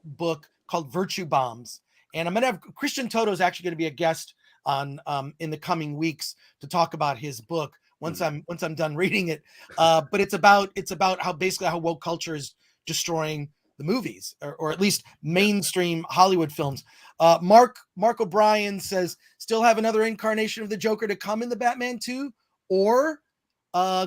book called Virtue Bombs. And I'm going to have Christian Toto's actually going to be a guest on in the coming weeks to talk about his book once I'm done reading it. But it's about how woke culture is destroying the movies, or at least mainstream Hollywood films. Mark O'Brien says, still have another incarnation of the Joker to come in the Batman 2, or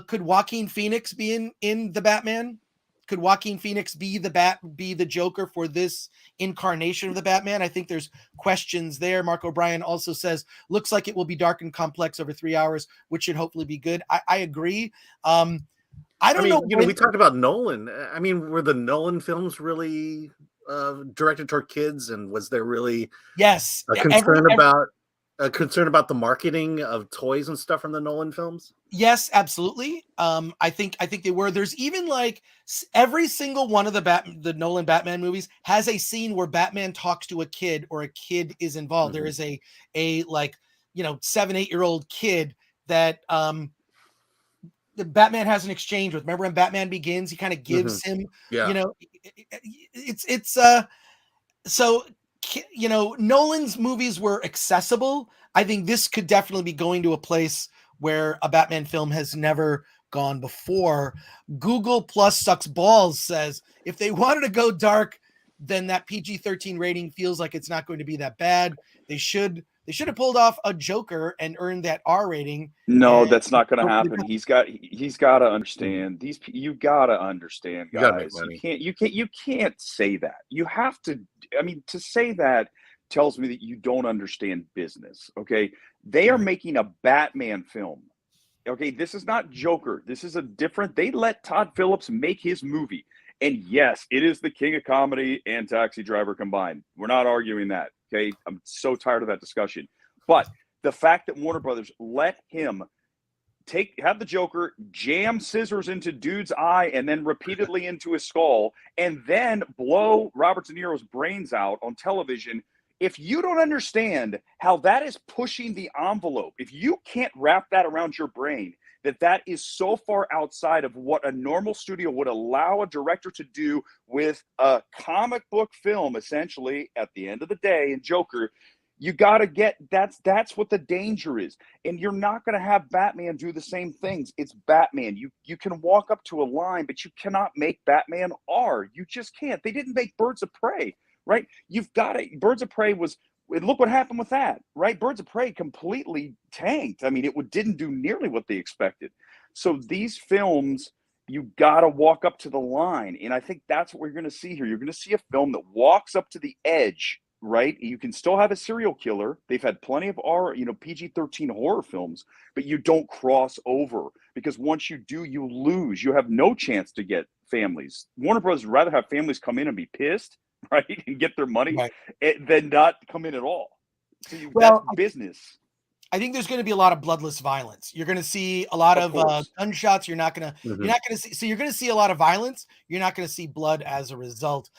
could Joaquin Phoenix be in the Batman? Could Joaquin Phoenix be the Joker for this incarnation of the Batman? I think there's questions there. Mark O'Brien also says, looks like it will be dark and complex over 3 hours, which should hopefully be good. I agree. I don't know. You know, we talked about Nolan. I mean, were the Nolan films really directed toward kids, and was there really Yes. a concern about the marketing of toys and stuff from the Nolan films? Yes, absolutely. I think they were. There's even like every single one of the Nolan Batman movies has a scene where Batman talks to a kid or a kid is involved. There is a like 7-8-year-old kid that the Batman has an exchange with. Remember when Batman Begins, he kind of gives him, it's so Nolan's movies were accessible. I think this could definitely be going to a place where a Batman film has never gone before. Google Plus Sucks Balls says if they wanted to go dark, then that PG-13 rating feels like it's not going to be that bad. They should have pulled off a Joker and earned that R rating. No, that's not going to happen. He's got to understand these. You got to understand, guys. You can't say that. You have to. I mean, to say that tells me that you don't understand business. Okay, they are making a Batman film. Okay, this is not Joker. This is a different. They let Todd Phillips make his movie, and yes, it is the king of comedy and Taxi Driver combined. We're not arguing that. Okay, I'm so tired of that discussion. But the fact that Warner Brothers let him have the Joker jam scissors into dude's eye and then repeatedly into his skull, and then blow Robert De Niro's brains out on television. If you don't understand how that is pushing the envelope, if you can't wrap that around your brain, that is so far outside of what a normal studio would allow a director to do with a comic book film, essentially, at the end of the day, in Joker, you got to get, that's what the danger is. And you're not going to have Batman do the same things. It's Batman. You can walk up to a line, but you cannot make Batman R. You just can't. They didn't make Birds of Prey. Right? You've got it. Birds of Prey look what happened with that, right? Birds of Prey completely tanked. I mean, it didn't do nearly what they expected. So these films, you got to walk up to the line. And I think that's what we're going to see here. You're going to see a film that walks up to the edge, right? You can still have a serial killer. They've had plenty of PG-13 horror films, but you don't cross over, because once you do, you lose. You have no chance to get families. Warner Bros. Would rather have families come in and be pissed, right, and get their money, than not come in at all. So that's business. I think there's going to be a lot of bloodless violence. You're going to see a lot of gunshots. You're not going to see. So you're going to see a lot of violence. You're not going to see blood as a result.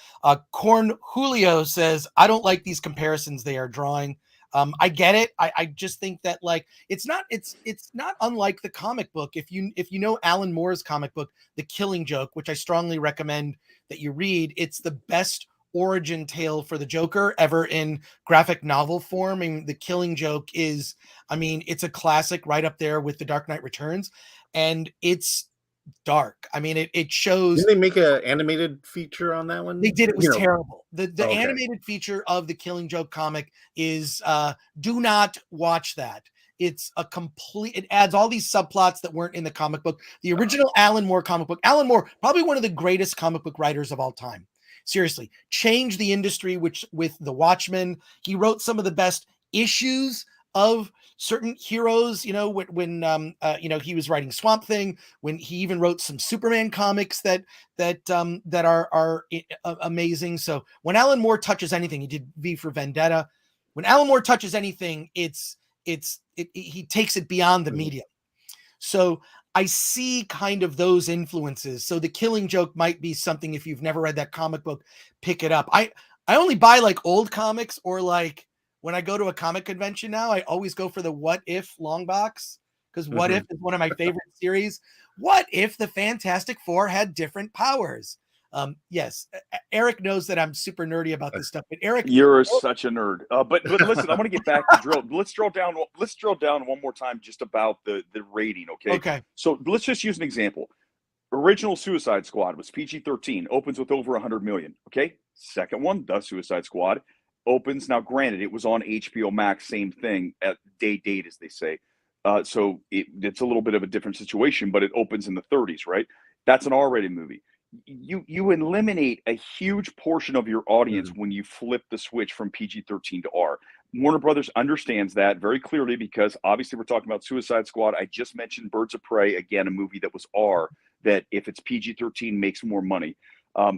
Corn Julio says, "I don't like these comparisons they are drawing." I get it. I just think that it's not unlike the comic book. If you know Alan Moore's comic book, The Killing Joke, which I strongly recommend that you read, it's the best origin tale for the Joker ever in graphic novel form. I mean, The Killing Joke is, it's a classic right up there with The Dark Knight Returns, and it's dark. It shows. Didn't they make an animated feature on that one? They did. It was terrible. The animated feature of The Killing Joke comic is do not watch that. It's it adds all these subplots that weren't in the comic book. The original Alan Moore comic book, Alan Moore, probably one of the greatest comic book writers of all time. Seriously, changed the industry, with The Watchmen. He wrote some of the best issues of certain heroes, when he was writing Swamp Thing, when he even wrote some Superman comics that are amazing. So when Alan Moore touches anything, he did V for Vendetta. When Alan Moore touches anything, he takes it beyond the medium. So I see kind of those influences. So The Killing Joke might be something, if you've never read that comic book, pick it up. I only buy old comics, or when I go to a comic convention now, I always go for the What If long box, because What If is one of my favorite series. What if the Fantastic Four had different powers? Yes, Eric knows that I'm super nerdy about this stuff, but Eric, you're such a nerd. But listen, I want to get back to drill. Let's drill down one more time just about the rating. Okay. So let's just use an example. Original Suicide Squad was PG-13, opens with over 100 million. Okay. Second one, The Suicide Squad, opens. Now, granted, it was on HBO Max, same thing at date, as they say. So it's a little bit of a different situation, but it opens in the 30s, right? That's an R-rated movie. You eliminate a huge portion of your audience when you flip the switch from PG-13 to R. Warner Brothers understands that very clearly, because obviously we're talking about Suicide Squad. I just mentioned Birds of Prey, again, a movie that was R, that if it's PG-13 makes more money.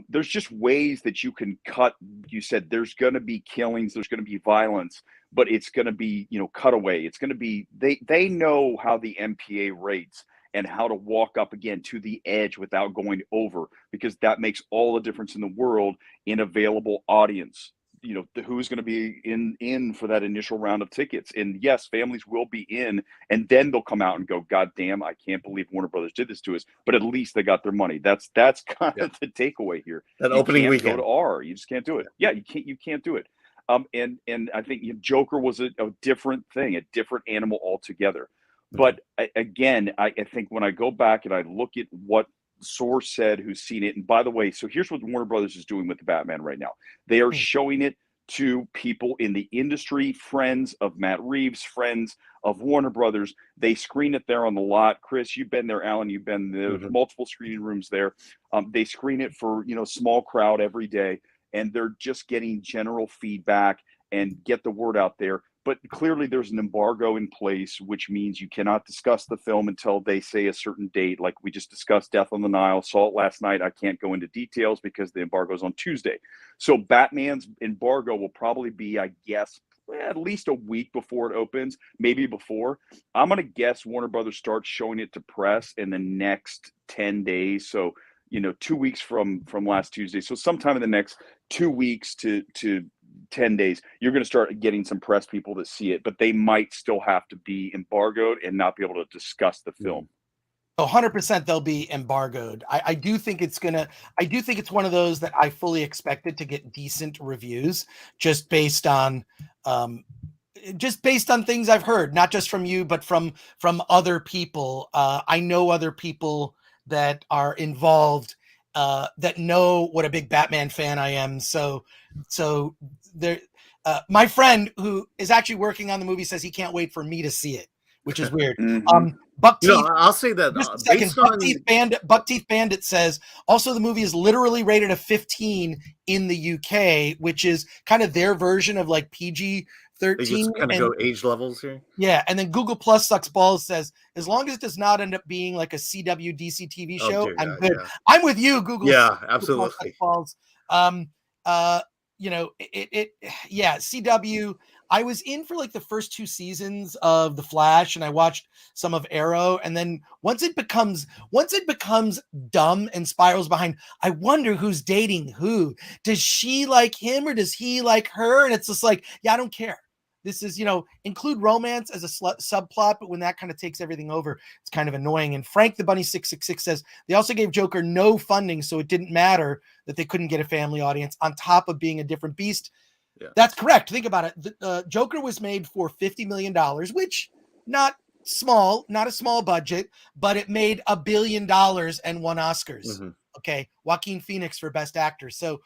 There's just ways that you can cut. You said there's going to be killings, there's going to be violence, but it's going to be, cutaway. It's going to be, they know how the MPA rates and how to walk up again to the edge without going over, because that makes all the difference in the world in available audience. Who's going to be in for that initial round of tickets. And yes, families will be in, and then they'll come out and go, God damn, I can't believe Warner Brothers did this to us. But at least they got their money. That's kind of the takeaway here. That you opening can't weekend. go to R. You just can't do it. Yeah, you can't do it. And I think Joker was a different thing, a different animal altogether. But again, I think when I go back and I look at what source said who's seen it, and by the way, so here's what Warner Brothers is doing with the Batman right now. They are showing it to people in the industry, friends of Matt Reeves, friends of Warner Brothers. They screen it there on the lot. Chris, you've been there. Alan, you've been there. Multiple screening rooms there. They screen it for small crowd every day, and they're just getting general feedback and get the word out there. But clearly there's an embargo in place, which means you cannot discuss the film until they say a certain date. Like we just discussed Death on the Nile, saw it last night. I can't go into details because the embargo is on Tuesday. So Batman's embargo will probably be, I guess, at least a week before it opens, maybe before. I'm going to guess Warner Brothers starts showing it to press in the next 10 days. So, 2 weeks from last Tuesday. So sometime in the next 2 weeks to 10 days, you're going to start getting some press people that see it, but they might still have to be embargoed and not be able to discuss the film. 100% they'll be embargoed. I do think it's one of those that I fully expected to get decent reviews just based on things I've heard, not just from you, but from other people. I know other people that are involved that know what a big Batman fan I am. So there, my friend who is actually working on the movie says he can't wait for me to see it, which is weird. Buck Teeth, I'll say that. Just a second. Buck Teeth Bandit says also the movie is literally rated a 15 in the UK, which is kind of their version of like PG-13. They just kind of go age levels here. Yeah, and then Google Plus Sucks Balls says as long as it does not end up being like a CW DC TV show, I'm good. Yeah. I'm with you, Google. Yeah, absolutely. Google Plus Balls. CW. I was in for like the first 2 seasons of The Flash, and I watched some of Arrow, and then once it becomes dumb and spirals behind, I wonder who's dating who. Does she like him or does he like her? And it's just like, yeah, I don't care. This is, include romance as a subplot, but when that kind of takes everything over, it's kind of annoying. And Frank the Bunny 666 says they also gave Joker no funding, so it didn't matter that they couldn't get a family audience on top of being a different beast. Yeah. That's correct. Think about it. The Joker was made for $50 million, which not a small budget, but it made $1 billion and won Oscars. Okay. Joaquin Phoenix for Best Actor. So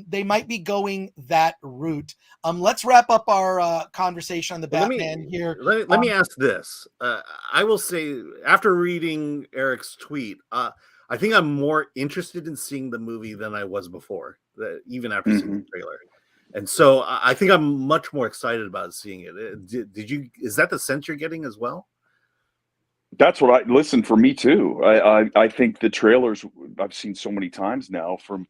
they might be going that route. Let's wrap up our conversation on the Batman here. Let me ask this. I will say, after reading Eric's tweet, I think I'm more interested in seeing the movie than I was before, even after seeing the trailer. And so I think I'm much more excited about seeing it. Did you? Is that the sense you're getting as well? That's what for me too. I think the trailers I've seen so many times now from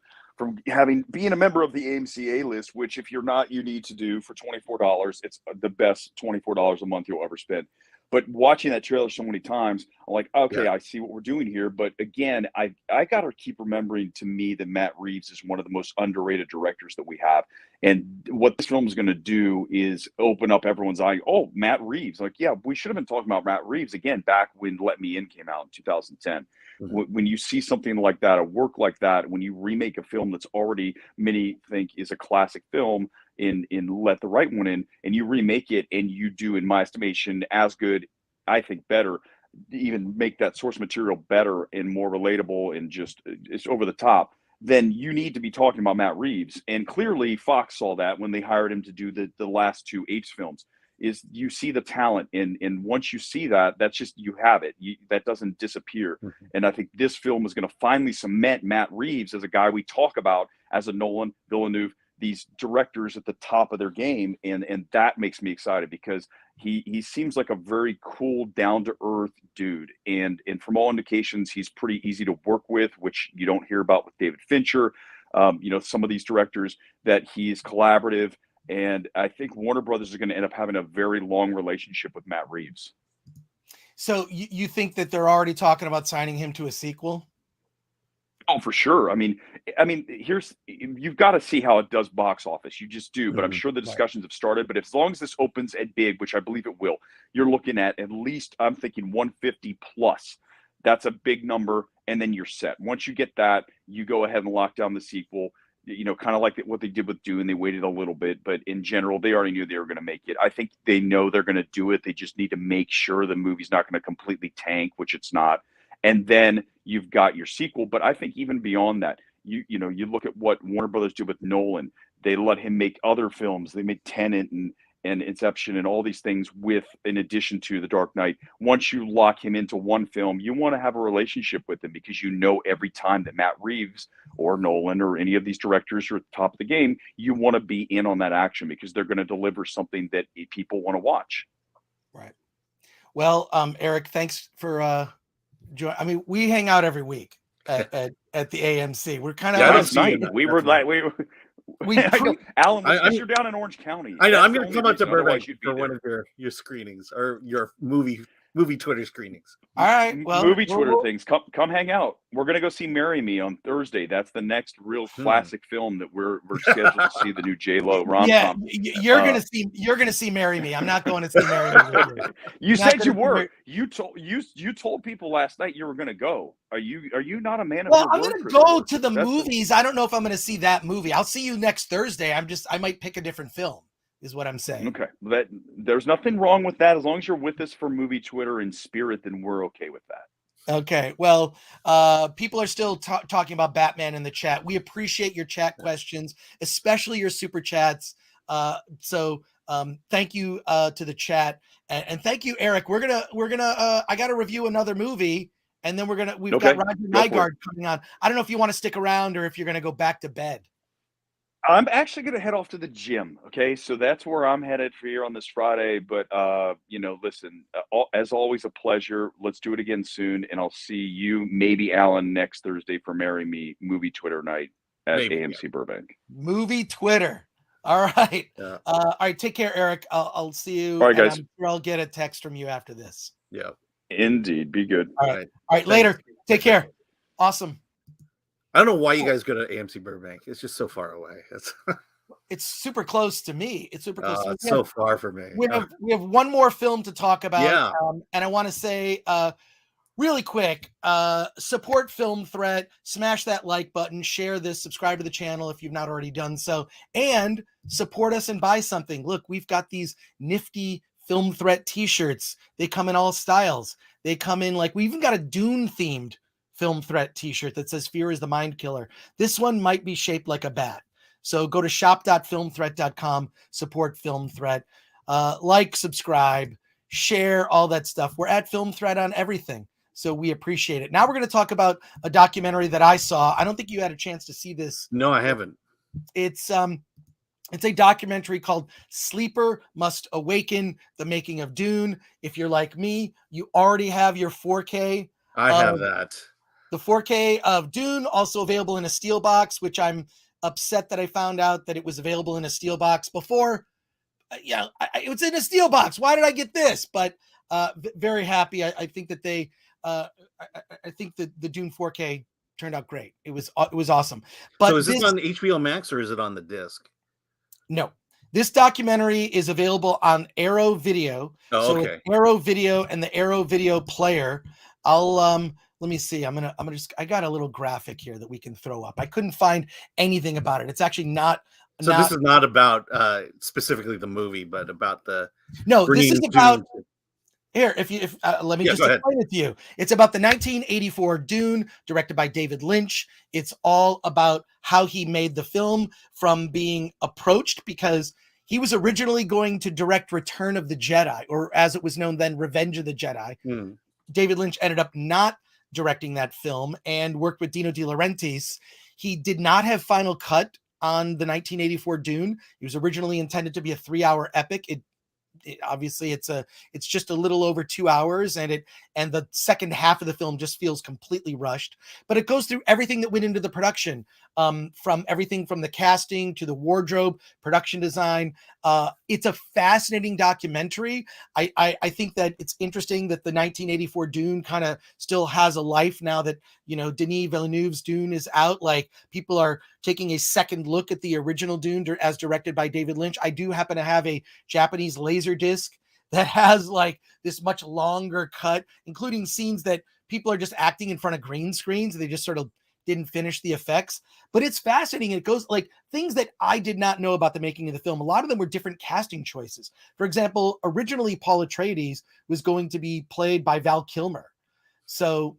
being a member of the AMC list, which if you're not, you need to do for $24. It's the best $24 a month you'll ever spend. But watching that trailer so many times, I'm like, okay, I see what we're doing here. But again, I got to keep remembering, to me, that Matt Reeves is one of the most underrated directors that we have. And what this film is going to do is open up everyone's eye. Oh, Matt Reeves. Like, yeah, we should have been talking about Matt Reeves again back when Let Me In came out in 2010. When you see something like that, a work like that, when you remake a film that's already many think is a classic film in Let the Right One In, and you remake it and you do, in my estimation, as good, I think better, even make that source material better and more relatable and just it's over the top, then you need to be talking about Matt Reeves. And clearly Fox saw that when they hired him to do the last 2 Apes films. Is you see the talent, and once you see that, that's just, you have it. That doesn't disappear. And I think this film is going to finally cement Matt Reeves as a guy we talk about as a Nolan, Villeneuve, these directors at the top of their game, and that makes me excited because he seems like a very cool, down to earth dude, and from all indications, he's pretty easy to work with, which you don't hear about with David Fincher. Some of these directors that he's collaborative, and I think Warner Brothers is going to end up having a very long relationship with Matt Reeves. So you think that they're already talking about signing him to a sequel? Oh, for sure. I mean, you've got to see how it does box office. You just do, but I'm sure the discussions have started. But as long as this opens at big, which I believe it will, you're looking at least, I'm thinking 150 plus. That's a big number, and then you're set. Once you get that, you go ahead and lock down the sequel. Kind of like what they did with Dune. They waited a little bit, but in general, they already knew they were going to make it. I think they know they're going to do it. They just need to make sure the movie's not going to completely tank, which it's not. And then you've got your sequel. But I think even beyond that, you look at what Warner Brothers did with Nolan. They let him make other films. They made Tenet and Inception and all these things in addition to The Dark Knight. Once you lock him into one film, you want to have a relationship with him because every time that Matt Reeves or Nolan or any of these directors are at the top of the game, you want to be in on that action because they're going to deliver something that people want to watch. Right. Well, Eric, thanks for joining. I mean, we hang out every week at the AMC. We're kind of last night. We were like Alan, you're down in Orange County. I know. I'm going to come up to Burbank for one of your screenings or your movie Twitter screenings. All right. Well, movie Twitter things. Come hang out. We're going to go see Marry Me on Thursday. That's the next real classic film that we're scheduled to see, the new J-Lo rom-com. Yeah, you're going to see Marry Me. I'm not going to see Marry Me. You said you were. You told people last night you were going to go. Are you not a man of your word? I'm going to go to the movies. I don't know if I'm going to see that movie. I'll see you next Thursday. I might pick a different film, is what I'm saying. Okay. There's nothing wrong with that. As long as you're with us for movie Twitter in spirit, then we're okay with that. Okay. Well, people are still talking about Batman in the chat. We appreciate your chat questions, especially your super chats. So thank you to the chat, and thank you, Eric. We're gonna I got to review another movie, and then we've got Roger Nygard coming on. I don't know if you want to stick around or if you're gonna go back to bed. I'm actually going to head off to the gym. Okay. So that's where I'm headed for here on this Friday. But, listen, as always, a pleasure. Let's do it again soon. And I'll see you, maybe Alan, next Thursday for Marry Me movie Twitter night at AMC Burbank. Movie Twitter. All right. Yeah. All right. Take care, Eric. I'll see you. All right, guys. I'm sure I'll get a text from you after this. Yeah. Indeed. Be good. All right. All right. Later. Take care. Awesome. I don't know why you guys go to AMC Burbank. It's just so far away. It's super close to me. It's super close. It's so far for me. We have one more film to talk about. Yeah. And I want to say really quick, support Film Threat, smash that like button, share this, subscribe to the channel if you've not already done so, and support us and buy something. Look, we've got these nifty Film Threat t-shirts. They come in all styles. They come in we even got a Dune themed Film Threat t-shirt that says fear is the mind killer. This one might be shaped like a bat. So go to shop.filmthreat.com, support Film Threat, subscribe, share, all that stuff. We're at Film Threat on everything. So we appreciate it. Now we're going to talk about a documentary that I saw. I don't think you had a chance to see this. No, I haven't. It's a documentary called Sleeper Must Awaken, the making of Dune. If you're like me, you already have your 4K. I have that. The 4K of Dune, also available in a steel box, which I'm upset that I found out that it was available in a steel box before. It was in a steel box. Why did I get this? But very happy. I think that I think that the Dune 4K turned out great. It was awesome. But so is this on HBO Max or is it on the disc? No. This documentary is available on Arrow Video. Oh, okay. So Arrow Video and the Arrow Video player. Let me see. I got a little graphic here that we can throw up. I couldn't find anything about it. It's actually not. So this is not about specifically the movie, but about the. No, this is about. Here, let me just explain it to you. It's about the 1984 Dune, directed by David Lynch. It's all about how he made the film from being approached, because he was originally going to direct Return of the Jedi, or as it was known then, Revenge of the Jedi. David Lynch ended up not directing that film and worked with Dino De Laurentiis. He did not have final cut on the 1984 Dune. It was originally intended to be a 3-hour epic. Obviously it's just a little over 2 hours, and the second half of the film just feels completely rushed, but it goes through everything that went into the production, from everything from the casting to the wardrobe, production design. It's a fascinating documentary. I think that it's interesting that the 1984 Dune kind of still has a life now that, Denis Villeneuve's Dune is out. Like, people are taking a second look at the original Dune as directed by David Lynch. I do happen to have a Japanese laser disc that has like this much longer cut, including scenes that people are just acting in front of green screens. They just sort of didn't finish the effects, but it's fascinating. It goes like things that I did not know about the making of the film. A lot of them were different casting choices. For example, originally Paul Atreides was going to be played by Val Kilmer. So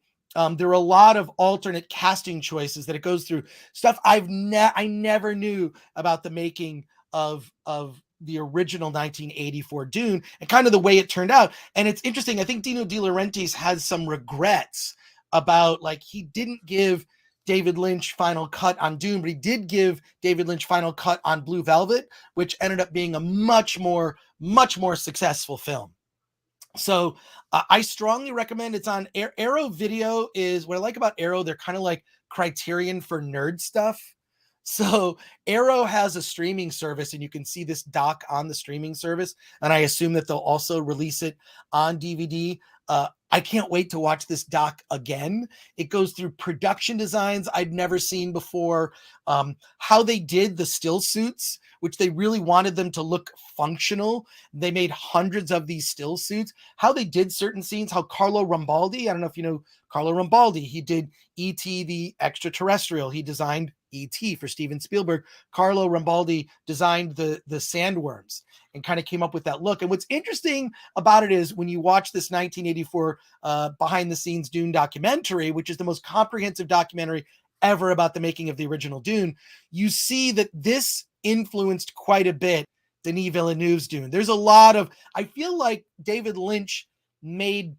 there are a lot of alternate casting choices that it goes through. Stuff I never knew about the making of the original 1984 Dune and kind of the way it turned out. And it's interesting. I think Dino De Laurentiis has some regrets about, like, he didn't give David Lynch final cut on Dune, but he did give David Lynch final cut on Blue Velvet, which ended up being a much more successful film. So I strongly recommend. It's on Arrow Video. Is what I like about Arrow. They're kind of like Criterion for nerd stuff. So Arrow has a streaming service, and you can see this doc on the streaming service. And I assume that they'll also release it on DVD. I can't wait to watch this doc again. It goes through production designs I'd never seen before, how they did the still suits, which they really wanted them to look functional. They made hundreds of these still suits, how they did certain scenes, how Carlo Rambaldi, I don't know if you know Carlo Rambaldi, he did E.T. the Extraterrestrial. He designed E.T. for Steven Spielberg. Carlo Rambaldi designed the sandworms and kind of came up with that look. And what's interesting about it is when you watch this 1984 behind the scenes Dune documentary, which is the most comprehensive documentary ever about the making of the original Dune, you see that this influenced quite a bit Denis Villeneuve's Dune. There's a lot of, I feel like David Lynch made,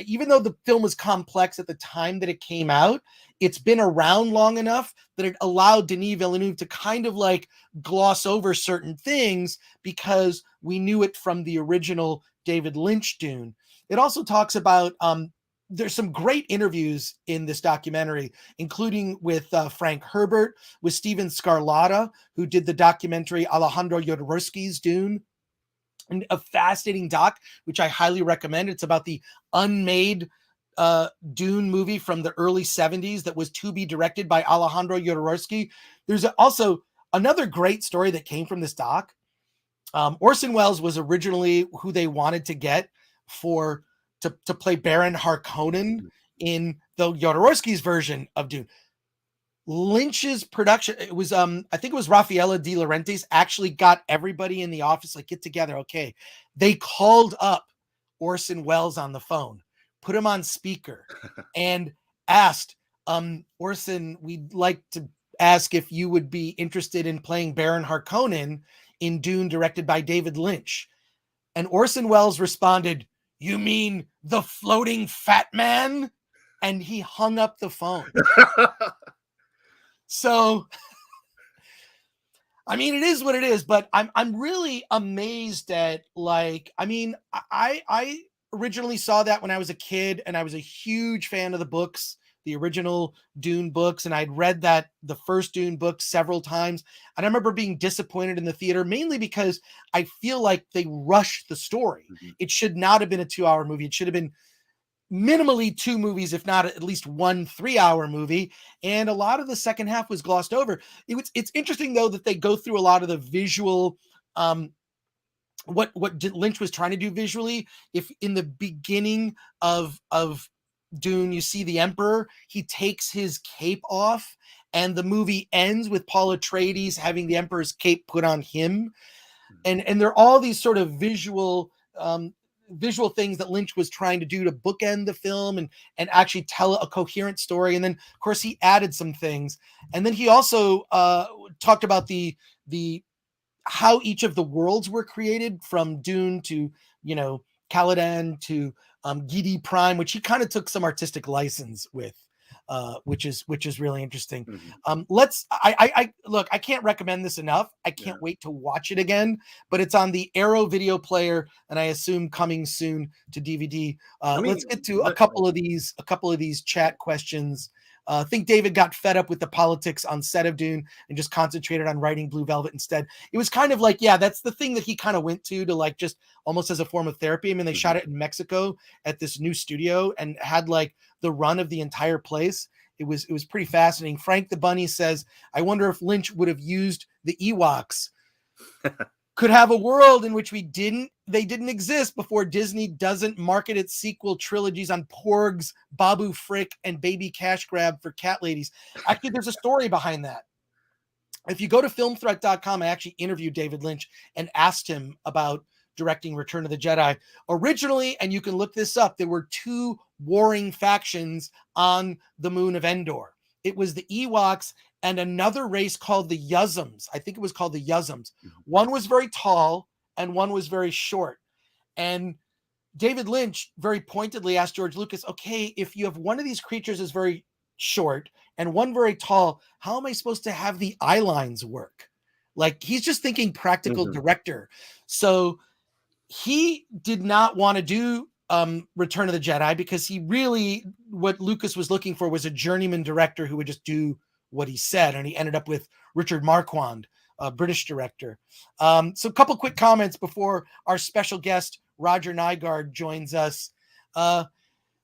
even though the film was complex at the time that it came out, it's been around long enough that it allowed Denis Villeneuve to kind of like gloss over certain things because we knew it from the original David Lynch Dune. It also talks about, there's some great interviews in this documentary, including with Frank Herbert, with Steven Scarlatta, who did the documentary Alejandro Jodorowsky's Dune. And a fascinating doc, which I highly recommend. It's about the unmade Dune movie from the early 70s that was to be directed by Alejandro Jodorowsky. There's also another great story that came from this doc. Orson Welles was originally who they wanted to get to play Baron Harkonnen in the Jodorowsky's version of Dune. Lynch's production, it was I think it was Raffaella De Laurentiis actually got everybody in the office, like, get together. Okay. They called up Orson Welles on the phone, put him on speaker, and asked, Orson, we'd like to ask if you would be interested in playing Baron Harkonnen in Dune directed by David Lynch. And Orson Welles responded, "You mean the floating fat man?" And he hung up the phone. So, I mean, it is what it is, but I'm really amazed at, like, I mean, I originally saw that when I was a kid, and I was a huge fan of the books, the original Dune books, and I'd read the first Dune book several times. And I remember being disappointed in the theater, mainly because I feel like they rushed the story. Mm-hmm. It should not have been a 2-hour movie. It should have been minimally 2 movies, if not at least 1 3-hour movie. And a lot of the second half was glossed over. It's interesting though that they go through a lot of the visual, what Lynch was trying to do visually. If in the beginning of Dune, you see the Emperor, he takes his cape off, and the movie ends with Paul Atreides having the Emperor's cape put on him. And there are all these sort of visual things that Lynch was trying to do to bookend the film and actually tell a coherent story. And then of course he added some things. And then he also talked about the how each of the worlds were created, from Dune to, Caladan to Gidi Prime, which he kind of took some artistic license with. which is really interesting. Mm-hmm. I look, I can't recommend this enough. I can't wait to watch it again, but it's on the Arrow video player, and I assume coming soon to DVD. Let's get to a couple of these chat questions. I think David got fed up with the politics on set of Dune and just concentrated on writing Blue Velvet instead. It was kind of like, yeah, that's the thing that he kind of went to like just almost as a form of therapy. I mean, they shot it in Mexico at this new studio and had like the run of the entire place. It was pretty fascinating. Frank the Bunny says, I wonder if Lynch would have used the Ewoks. Could have a world in which they didn't exist before Disney doesn't market its sequel trilogies on Porgs, Babu Frick, and Baby Cash Grab for cat ladies. Actually, there's a story behind that. If you go to filmthreat.com, I actually interviewed David Lynch and asked him about directing Return of the Jedi. Originally, and you can look this up, there were two warring factions on the moon of Endor. It was the Ewoks and another race called the Yuzums. I think it was called the Yuzums. One was very tall and one was very short. And David Lynch very pointedly asked George Lucas, okay, if you have one of these creatures is very short and one very tall, how am I supposed to have the eye lines work? Like, he's just thinking practical director. So he did not want to do Return of the Jedi because what Lucas was looking for was a journeyman director who would just do what he said, and he ended up with Richard Marquand, a British director. So a couple quick comments before our special guest Roger Nygard joins us.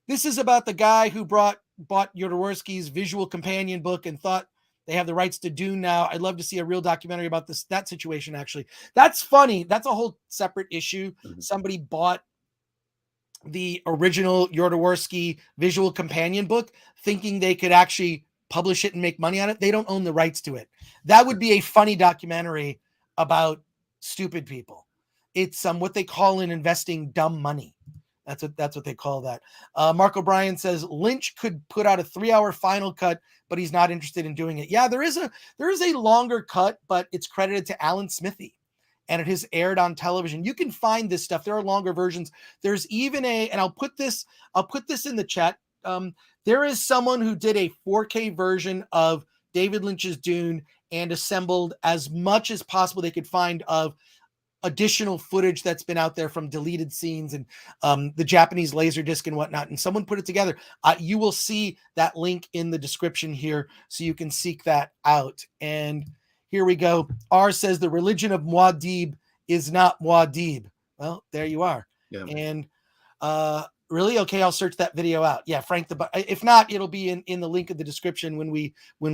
This is about the guy who bought Jodorowsky's visual companion book and thought they have the rights to Dune now. I'd love to see a real documentary about that situation. Actually, that's funny. That's a whole separate issue. Somebody bought the original Jodorowsky visual companion book thinking they could actually publish it and make money on it. They don't own the rights to it. That would be a funny documentary about stupid people. It's what they call in investing dumb money. That's what they call that. Mark O'Brien says Lynch could put out a 3-hour final cut, but he's not interested in doing it. Yeah, there is a longer cut, but it's credited to Alan Smithy, and it has aired on television. You can find this stuff. There are longer versions. There's even and I'll put this in the chat. There is someone who did a 4K version of David Lynch's Dune and assembled as much as possible they could find of additional footage that's been out there from deleted scenes and the Japanese Laserdisc and whatnot. And someone put it together. You will see that link in the description here, so you can seek that out. And here we go. R says the religion of Muad'Dib is not Muad'Dib. Well, there you are. Yeah. And really? Okay, I'll search that video out. Yeah, Frank if not, it'll be in the link in the description when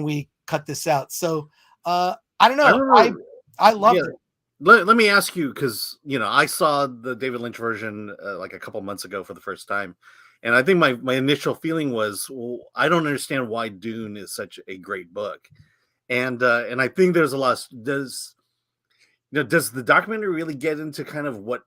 we cut this out. So I don't know. I loved it. Let me ask you, because I saw the David Lynch version like a couple months ago for the first time, and I think my initial feeling was, well, I don't understand why Dune is such a great book, and I think there's a lot. Does the documentary really get into kind of what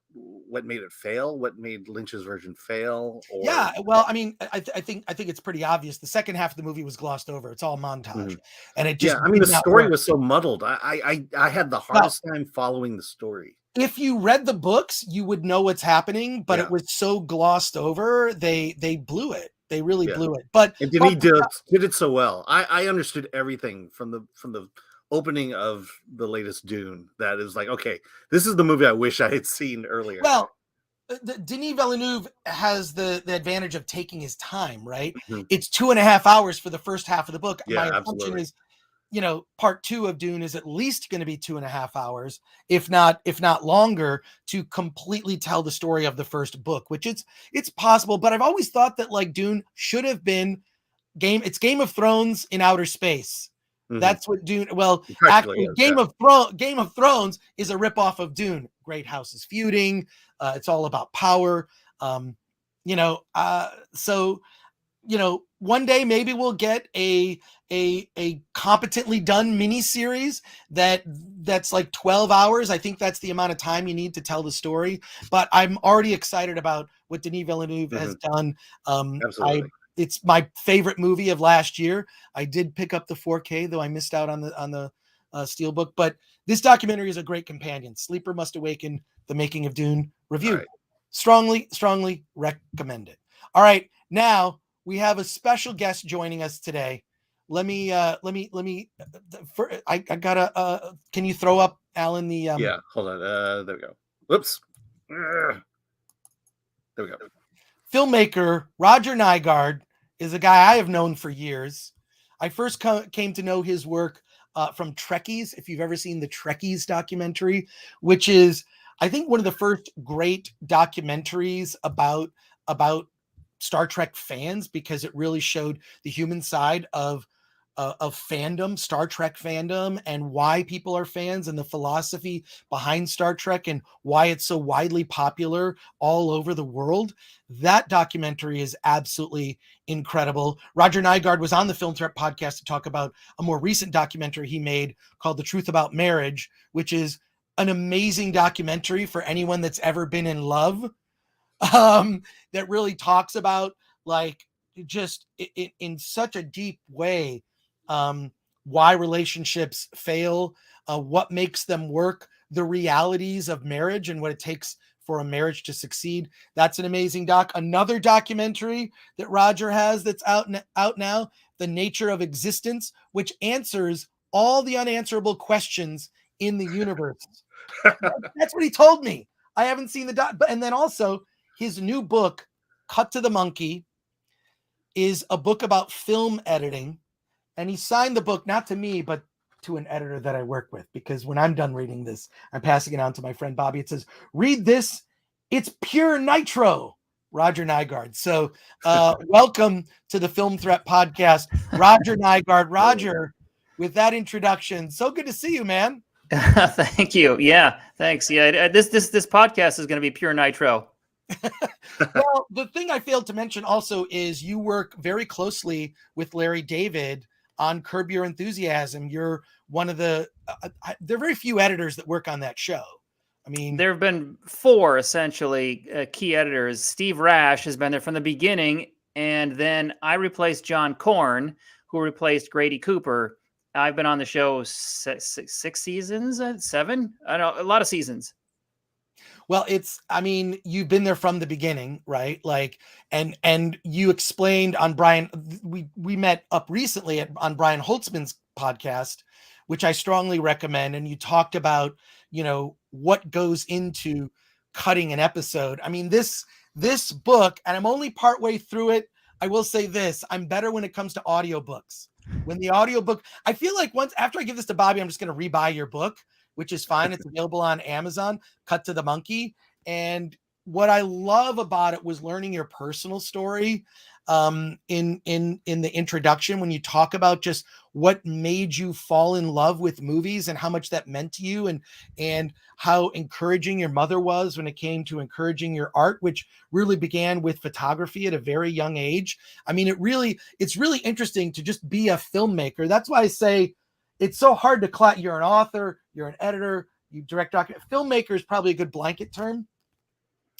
made it fail, what made Lynch's version fail? Or... Yeah, well, I mean, I think it's pretty obvious. The second half of the movie was glossed over. It's all montage, and it just the story was so muddled. I had the hardest time following the story. If you read the books, you would know what's happening, but it was so glossed over. They blew it. They really blew it. But he did it so well. I understood everything from the opening of the latest Dune. That is like, okay, this is the movie I wish I had seen earlier. Well, Denis Villeneuve has the advantage of taking his time, right? It's 2.5 hours for the first half of the book. Yeah, my assumption is, part 2 of Dune is at least going to be 2.5 hours, if not longer, to completely tell the story of the first book, which it's possible. But I've always thought that like Dune should have been it's Game of Thrones in outer space. That's what Dune. Well, actually, Game of Thrones is a ripoff of Dune. Great houses feuding. It's all about power. So one day maybe we'll get a competently done miniseries that's like 12 hours. I think that's the amount of time you need to tell the story. But I'm already excited about what Denis Villeneuve has done. Absolutely. It's my favorite movie of last year. I did pick up the 4K, though I missed out on the Steelbook. But this documentary is a great companion. Sleeper Must Awaken, The Making of Dune review. Right. Strongly recommend it. All right, now we have a special guest joining us today. Let me I gotta can you throw up, Alan, the Yeah, hold on. There we go. Whoops. There we go. Filmmaker Roger Nygard is a guy I have known for years. I first came to know his work from Trekkies, if you've ever seen the Trekkies documentary, which is, I think, one of the first great documentaries about Star Trek fans, because it really showed the human side of fandom, Star Trek fandom, and why people are fans and the philosophy behind Star Trek and why it's so widely popular all over the world. That documentary is absolutely incredible. Roger Nygard was on the Film Threat podcast to talk about a more recent documentary he made called The Truth About Marriage, which is an amazing documentary for anyone that's ever been in love, that really talks about, like, just in such a deep way, why relationships fail, what makes them work, the realities of marriage and what it takes for a marriage to succeed. That's an amazing doc. Another documentary that Roger has that's out now, The Nature of Existence, which answers all the unanswerable questions in the universe. That's what he told me. I haven't seen the doc, and then also his new book, Cut to the Monkey, is a book about film editing. And he signed the book, not to me, but to an editor that I work with, because when I'm done reading this, I'm passing it on to my friend Bobby. It says, read this. It's pure nitro, Roger Nygard. So welcome to the Film Threat podcast, Roger Nygard. Roger, with that introduction, so good to see you, man. Thank you. Yeah, thanks. Yeah, this podcast is going to be pure nitro. Well, the thing I failed to mention also is you work very closely with Larry David on Curb Your Enthusiasm. You're one of the there are very few editors that work on that show. I mean, there have been 4 essentially key editors. Steve Rash has been there from the beginning, and then I replaced John Korn, who replaced Grady Cooper. I've been on the show 6 seasons, 7. I don't know, a lot of seasons. Well, I mean, you've been there from the beginning, right? Like, and you explained on Brian, we met up recently on Brian Holtzman's podcast, which I strongly recommend. And you talked about, what goes into cutting an episode. I mean, this book, and I'm only partway through it. I will say this, I'm better when it comes to audiobooks. When the audiobook, I feel like after I give this to Bobby, I'm just going to rebuy your book, which is fine. It's available on Amazon, Cut to the Monkey. And what I love about it was learning your personal story in the introduction, when you talk about just what made you fall in love with movies and how much that meant to you, and how encouraging your mother was when it came to encouraging your art, which really began with photography at a very young age. I mean, it's really interesting to just be a filmmaker. That's why I say it's so hard to you're an author, you're an editor, you direct document. Filmmaker is probably a good blanket term,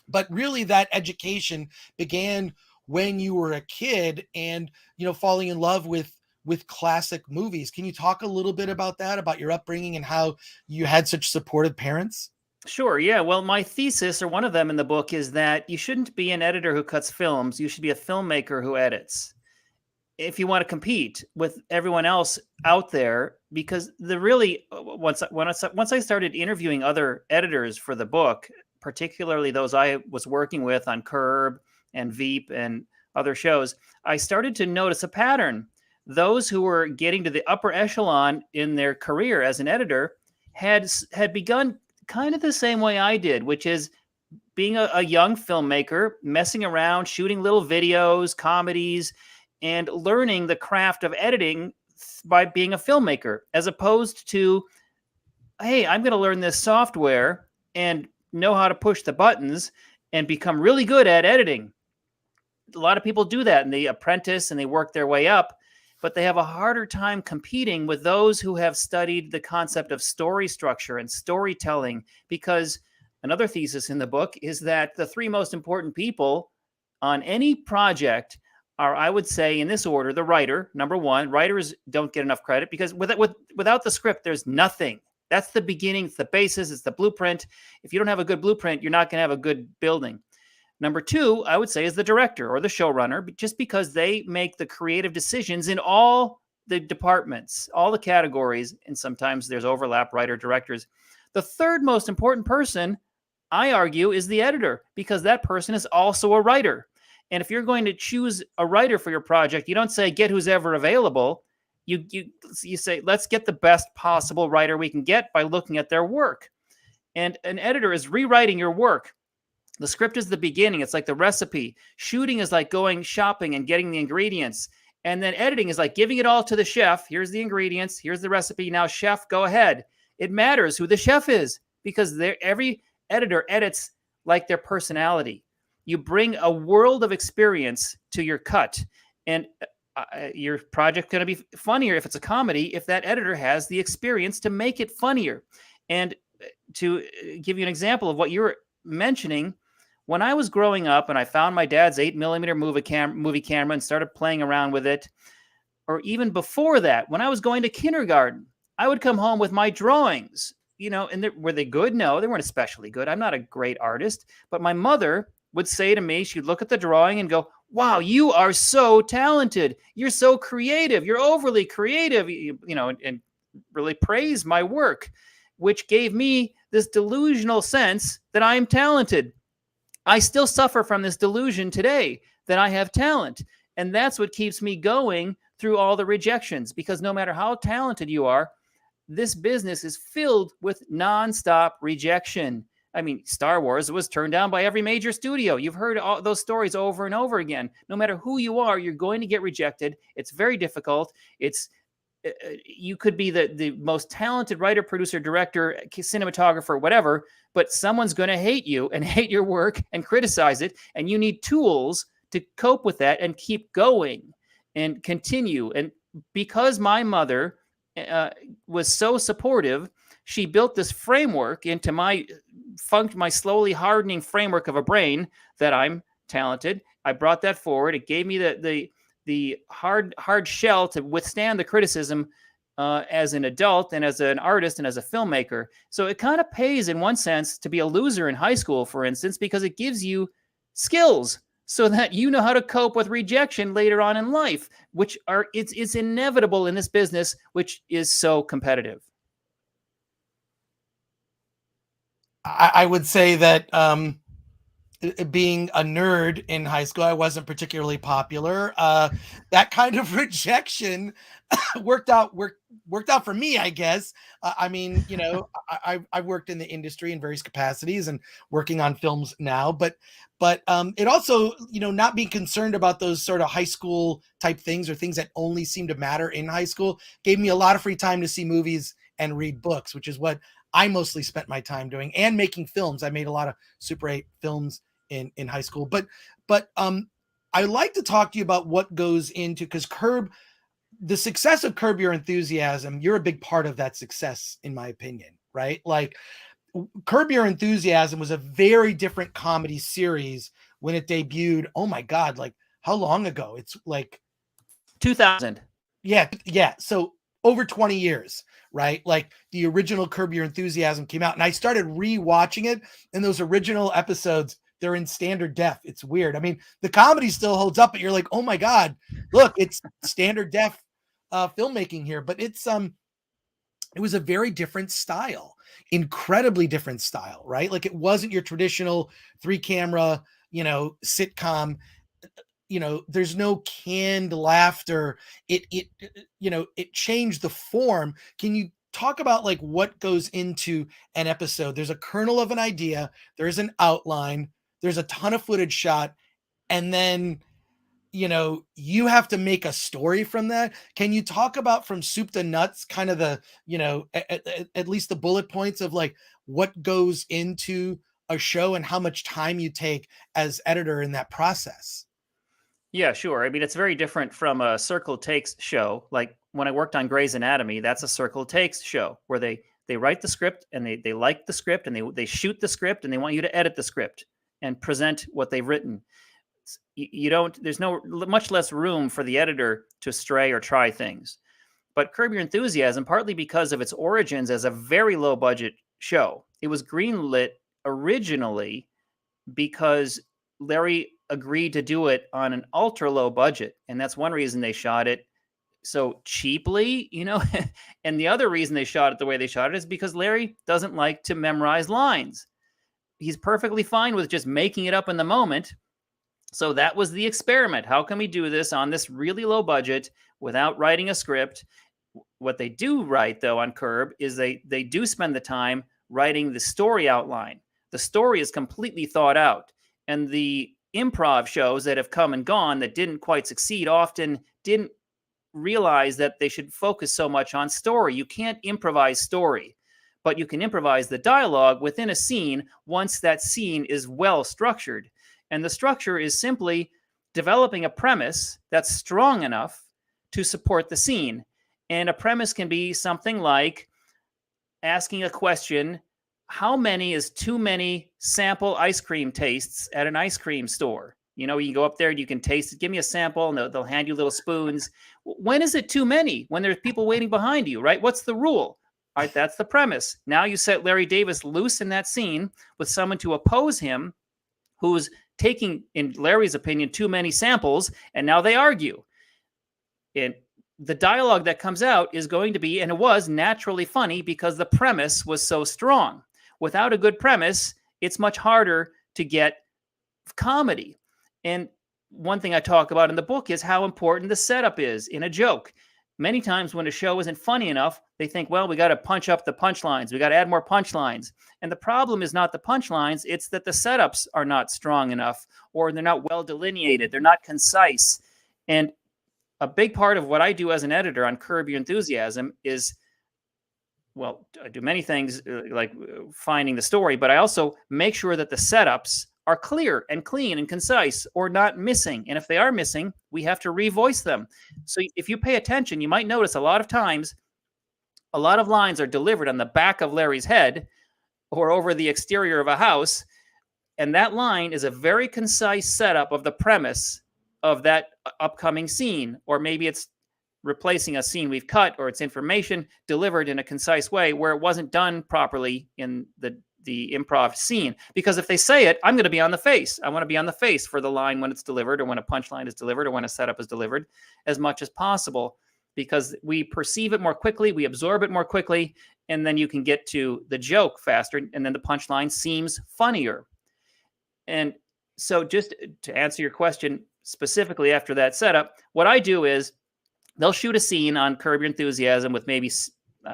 but really that education began when you were a kid and, falling in love with classic movies. Can you talk a little bit about that, about your upbringing and how you had such supportive parents? Sure. Yeah. Well, my thesis, or one of them in the book, is that you shouldn't be an editor who cuts films. You should be a filmmaker who edits, if you want to compete with everyone else out there. Because once I started interviewing other editors for the book, particularly those I was working with on Curb and Veep and other shows, I started to notice a pattern. Those who were getting to the upper echelon in their career as an editor had begun kind of the same way I did, which is being a young filmmaker, messing around, shooting little videos, comedies, and learning the craft of editing by being a filmmaker, as opposed to, hey, I'm going to learn this software and know how to push the buttons and become really good at editing. A lot of people do that, and they apprentice and they work their way up, but they have a harder time competing with those who have studied the concept of story structure and storytelling. Because another thesis in the book is that the 3 most important people on any project are, I would say, in this order: the writer, number 1. Writers don't get enough credit because without the script, there's nothing. That's the beginning. It's the basis. It's the blueprint. If you don't have a good blueprint, you're not going to have a good building. Number two, I would say, is the director or the showrunner, just because they make the creative decisions in all the departments, all the categories, and sometimes there's overlap, writer, directors. The third most important person, I argue, is the editor, because that person is also a writer. And if you're going to choose a writer for your project, you don't say, get who's ever available. You say, let's get the best possible writer we can get by looking at their work. And an editor is rewriting your work. The script is the beginning. It's like the recipe. Shooting is like going shopping and getting the ingredients. And then editing is like giving it all to the chef. Here's the ingredients. Here's the recipe. Now, chef, go ahead. It matters who the chef is, because every editor edits like their personality. You bring a world of experience to your cut, and your project going to be funnier if it's a comedy, if that editor has the experience to make it funnier. And to give you an example of what you're mentioning, when I was growing up and I found my dad's 8mm movie camera and started playing around with it, or even before that, when I was going to kindergarten, I would come home with my drawings, and were they good? No, they weren't especially good. I'm not a great artist, but my mother would say to me, she'd look at the drawing and go, wow, you are so talented. You're so creative. You're overly creative, and really praise my work, which gave me this delusional sense that I'm talented. I still suffer from this delusion today that I have talent. And that's what keeps me going through all the rejections, because no matter how talented you are, this business is filled with nonstop rejection. I mean, Star Wars was turned down by every major studio. You've heard all those stories over and over again. No matter who you are, you're going to get rejected. It's very difficult. You could be the most talented writer, producer, director, cinematographer, whatever, but someone's going to hate you and hate your work and criticize it. And you need tools to cope with that and keep going and continue. And because my mother was so supportive, she built this framework into my slowly hardening framework of a brain that I'm talented. I brought that forward. It gave me the hard shell to withstand the criticism as an adult and as an artist and as a filmmaker. So it kind of pays in one sense to be a loser in high school, for instance, because it gives you skills so that you know how to cope with rejection later on in life, which it's inevitable in this business, which is so competitive. I would say that being a nerd in high school, I wasn't particularly popular. That kind of rejection worked out for me, I guess. I mean, I've worked in the industry in various capacities and working on films now, but it also, not being concerned about those sort of high school type things or things that only seem to matter in high school gave me a lot of free time to see movies and read books, which is what I mostly spent my time doing, and making films. I made a lot of Super 8 films in high school, but I like to talk to you about what goes into, because the success of Curb Your Enthusiasm, you're a big part of that success, in my opinion, right? Like, Curb Your Enthusiasm was a very different comedy series when it debuted. Oh my God, like, how long ago? It's like 2000. Yeah. So over 20 years, right? Like, the original Curb Your Enthusiasm came out, and I started rewatching it, and those original episodes, they're in standard def. It's weird. I mean, the comedy still holds up, but you're like, oh my God, look, it's standard def filmmaking here. But it was a very different style, incredibly different style, right? Like, it wasn't your traditional 3-camera, sitcom. There's no canned laughter. It changed the form. Can you talk about like what goes into an episode? There's a kernel of an idea. There's an outline. There's a ton of footage shot. And then, you have to make a story from that. Can you talk about, from soup to nuts, kind of the, at least the bullet points of like what goes into a show and how much time you take as editor in that process? Yeah, sure. I mean, it's very different from a Circle Takes show. Like, when I worked on Grey's Anatomy, that's a Circle Takes show where they write the script and they like the script and they shoot the script and they want you to edit the script and present what they've written. There's much less room for the editor to stray or try things. But Curb Your Enthusiasm, partly because of its origins as a very low budget show, it was greenlit originally because Larry agreed to do it on an ultra low budget. And that's one reason they shot it so cheaply, and the other reason they shot it the way they shot it is because Larry doesn't like to memorize lines. He's perfectly fine with just making it up in the moment. So that was the experiment. How can we do this on this really low budget without writing a script? What they do write, though, on Curb is they do spend the time writing the story outline. The story is completely thought out. And the improv shows that have come and gone that didn't quite succeed often didn't realize that they should focus so much on story. You can't improvise story, but you can improvise the dialogue within a scene once that scene is well structured. And the structure is simply developing a premise that's strong enough to support the scene. And a premise can be something like asking a question, how many is too many sample ice cream tastes at an ice cream store? You can go up there and you can taste it. Give me a sample, and they'll hand you little spoons. When is it too many? When there's people waiting behind you, right? What's the rule? All right, that's the premise. Now you set Larry Davis loose in that scene with someone to oppose him who's taking, in Larry's opinion, too many samples, and now they argue. And the dialogue that comes out is going to be, and it was naturally funny because the premise was so strong. Without a good premise, it's much harder to get comedy. And one thing I talk about in the book is how important the setup is in a joke. Many times when a show isn't funny enough, they think, well, we got to punch up the punchlines. We got to add more punchlines. And the problem is not the punchlines. It's that the setups are not strong enough, or they're not well delineated. They're not concise. And a big part of what I do as an editor on Curb Your Enthusiasm is, well, I do many things like finding the story, but I also make sure that the setups are clear and clean and concise or not missing. And if they are missing, we have to revoice them. So if you pay attention, you might notice a lot of times, a lot of lines are delivered on the back of Larry's head or over the exterior of a house. And that line is a very concise setup of the premise of that upcoming scene. Or maybe it's replacing a scene we've cut, or it's information delivered in a concise way where it wasn't done properly in the improv scene. Because if they say it, I'm going to be on the face. I want to be on the face for the line when it's delivered, or when a punchline is delivered, or when a setup is delivered, as much as possible, because we perceive it more quickly, we absorb it more quickly, and then you can get to the joke faster, and then the punchline seems funnier. And so just to answer your question specifically after that setup, what I do is they'll shoot a scene on Curb Your Enthusiasm with maybe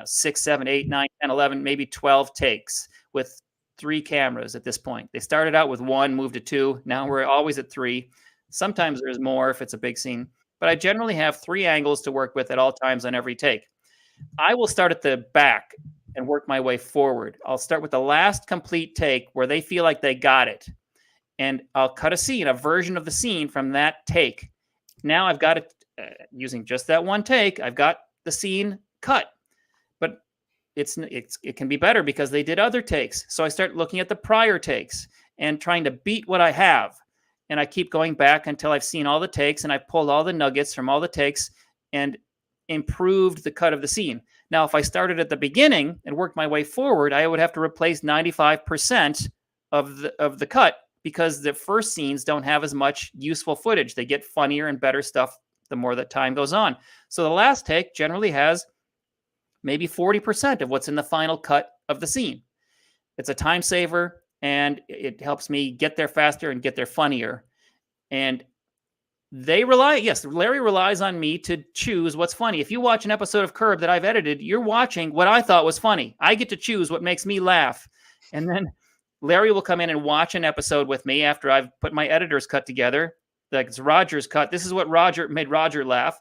6, 7, 8, 9, 10, 11, maybe 12 takes with 3 cameras at this point. They started out with 1, moved to 2. Now we're always at 3. Sometimes there's more if it's a big scene, but I generally have 3 angles to work with at all times on every take. I will start at the back and work my way forward. I'll start with the last complete take where they feel like they got it. And I'll cut a scene, a version of the scene from that take. Now I've got it using just that one take. I've got the scene cut, but it can be better because they did other takes. So I start looking at the prior takes and trying to beat what I have. And I keep going back until I've seen all the takes and I've pulled all the nuggets from all the takes and improved the cut of the scene. Now, if I started at the beginning and worked my way forward, I would have to replace 95% of the cut because the first scenes don't have as much useful footage. They get funnier and better stuff the more that time goes on. So the last take generally has maybe 40% of what's in the final cut of the scene. It's a time saver, and it helps me get there faster and get there funnier. And Larry relies on me to choose what's funny. If you watch an episode of Curb that I've edited, you're watching what I thought was funny. I get to choose what makes me laugh. And then Larry will come in and watch an episode with me after I've put my editor's cut together. Like it's Roger's cut. This is what made Roger laugh.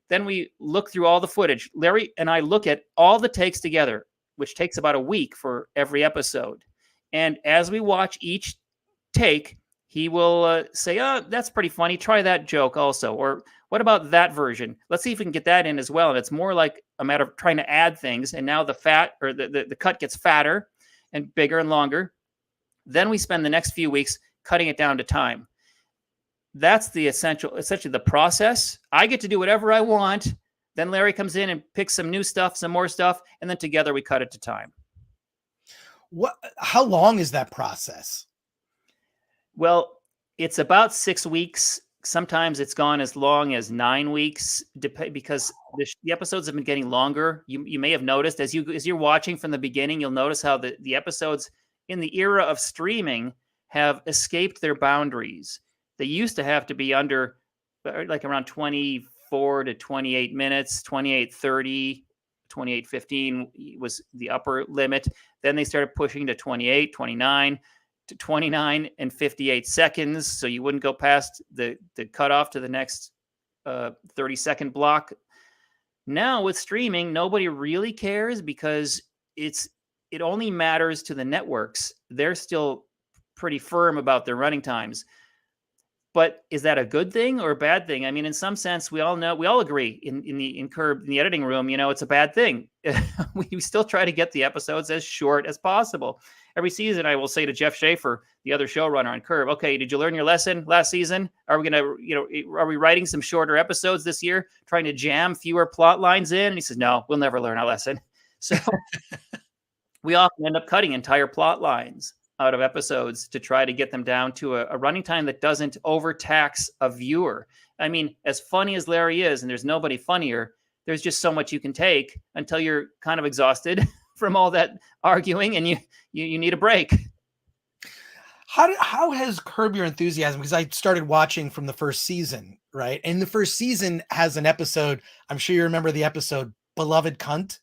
Then we look through all the footage. Larry and I look at all the takes together, which takes about a week for every episode. And as we watch each take, he will say, oh, that's pretty funny. Try that joke also. Or what about that version? Let's see if we can get that in as well. And it's more like a matter of trying to add things. And now the cut gets fatter and bigger and longer. Then we spend the next few weeks cutting it down to time. That's essentially the process. I get to do whatever I want. Then Larry comes in and picks some new stuff, some more stuff, and then together we cut it to time. How long is that process? Well, It's about 6 weeks. Sometimes it's gone as long as 9 weeks, because the episodes have been getting longer. You may have noticed as you're watching from the beginning, you'll notice how the episodes in the era of streaming have escaped their boundaries. They used to have to be under like around 24 to 28 minutes, 28:30, 28:15 was the upper limit. Then they started pushing to 28, 29, to 29 and 58 seconds. So you wouldn't go past the cutoff to the next 30-second block. Now with streaming, nobody really cares because it only matters to the networks. They're still pretty firm about their running times. But is that a good thing or a bad thing? I mean, in some sense, we all agree in the editing room, it's a bad thing. We still try to get the episodes as short as possible. Every season, I will say to Jeff Schaefer, the other showrunner on Curb, okay, did you learn your lesson last season? Are we writing some shorter episodes this year, trying to jam fewer plot lines in? And he says, no, we'll never learn our lesson. So we often end up cutting entire plot lines out of episodes to try to get them down to a running time that doesn't overtax a viewer. I mean, as funny as Larry is, and there's nobody funnier, there's just so much you can take until you're kind of exhausted from all that arguing and you need a break. How has Curb Your Enthusiasm, because I started watching from the first season, right? And the first season has an episode, I'm sure you remember the episode, Beloved Cunt.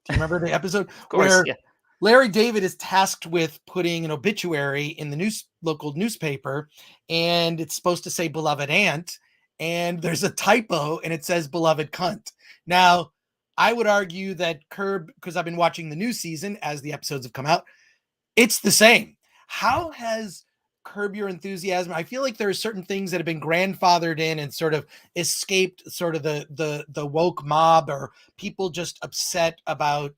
Do you remember the episode? Of course, where yeah. Larry David is tasked with putting an obituary in the local newspaper, and it's supposed to say beloved aunt, and there's a typo and it says beloved cunt. Now, I would argue that Curb, because I've been watching the new season as the episodes have come out, it's the same. How has Curb Your Enthusiasm? I feel like there are certain things that have been grandfathered in and sort of escaped sort of the woke mob, or people just upset about,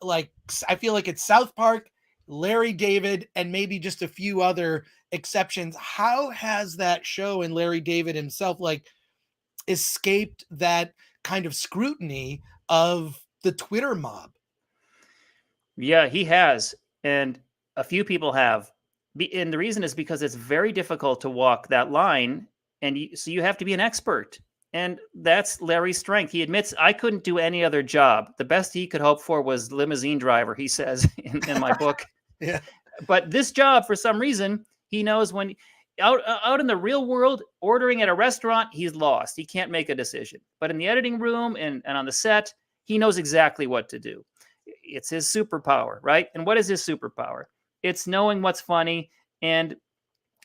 like, I feel like it's South Park, Larry David, and maybe just a few other exceptions. How has that show and Larry David himself escaped that kind of scrutiny of the Twitter mob? Yeah, he has. And a few people have. And the reason is because it's very difficult to walk that line. And so you have to be an expert. And that's Larry's strength. He admits, I couldn't do any other job. The best he could hope for was limousine driver, he says in my book. Yeah. But this job, for some reason, he knows when out in the real world, ordering at a restaurant, he's lost. He can't make a decision. But in the editing room and on the set, he knows exactly what to do. It's his superpower, right? And what is his superpower? It's knowing what's funny. And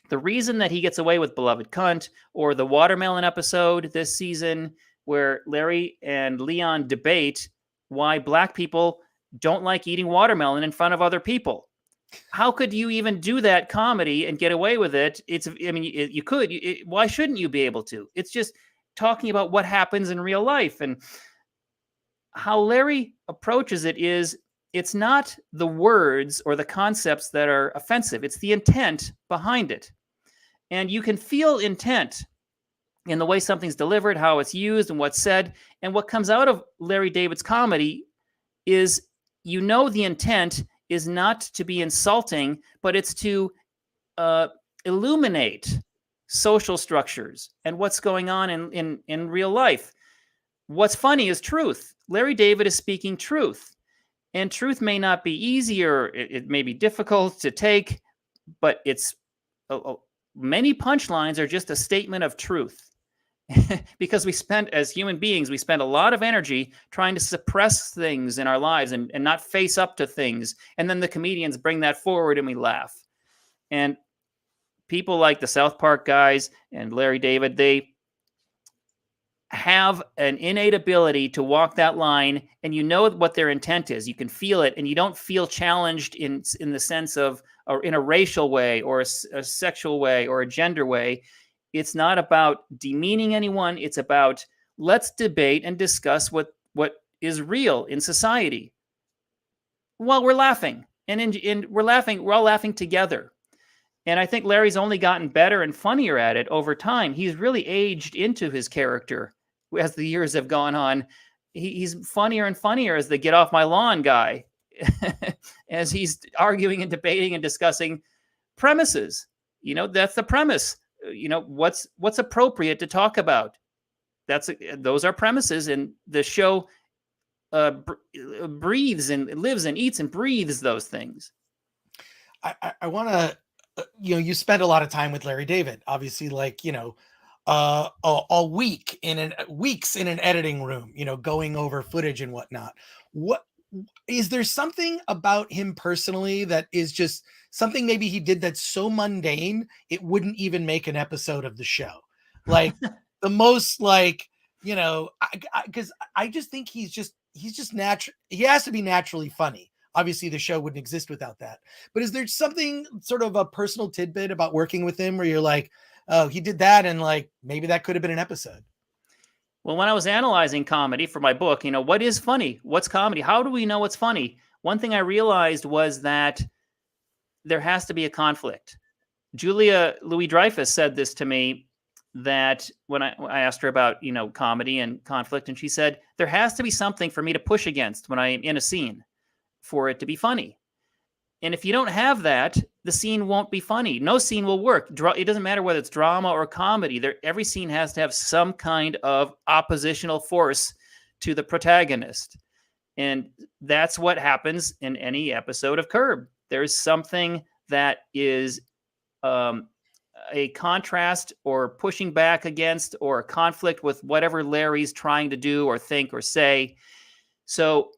the reason that he gets away with Beloved Cunt, or the watermelon episode this season where Larry and Leon debate why black people don't like eating watermelon in front of other people. How could you even do that comedy and get away with it? You could. Why shouldn't you be able to? It's just talking about what happens in real life. And how Larry approaches it is, it's not the words or the concepts that are offensive. It's the intent behind it. And you can feel intent in the way something's delivered, how it's used and what's said. And what comes out of Larry David's comedy is, the intent is not to be insulting, but it's to illuminate social structures and what's going on in real life. What's funny is truth. Larry David is speaking truth. And truth may not be easy, or it may be difficult to take, but it's many punchlines are just a statement of truth. Because as human beings, we spend a lot of energy trying to suppress things in our lives and not face up to things. And then the comedians bring that forward and we laugh. And people like the South Park guys and Larry David, they have an innate ability to walk that line, and you know what their intent is. You can feel it, and you don't feel challenged in the sense of, or in a racial way or a sexual way or a gender way. It's not about demeaning anyone. It's about, let's debate and discuss what is real in society while we're laughing. And we're all laughing together. And I think Larry's only gotten better and funnier at it over time. He's really aged into his character as the years have gone on. He's funnier and funnier as the get off my lawn guy, as he's arguing and debating and discussing premises. That's the premise. What's appropriate to talk about. Those are premises, and the show breathes and lives and eats and breathes those things. I want to, you spend a lot of time with Larry David, obviously, like, a weeks in an editing room, going over footage and whatnot. What is there something about him personally that is just something maybe he did that's so mundane it wouldn't even make an episode of the show? Like the most, like, because I just think he's just natural. He has to be naturally funny. Obviously, the show wouldn't exist without that. But is there something sort of a personal tidbit about working with him where you're like, oh, he did that, and like maybe that could have been an episode? Well, when I was analyzing comedy for my book, what is funny? What's comedy? How do we know what's funny? One thing I realized was that there has to be a conflict. Julia Louis-Dreyfus said this to me, that when I asked her about, comedy and conflict, and she said, there has to be something for me to push against when I'm in a scene for it to be funny. And if you don't have that, the scene won't be funny. No scene will work. It doesn't matter whether it's drama or comedy. Every scene has to have some kind of oppositional force to the protagonist. And that's what happens in any episode of Curb. There's something that is a contrast or pushing back against or a conflict with whatever Larry's trying to do or think or say. So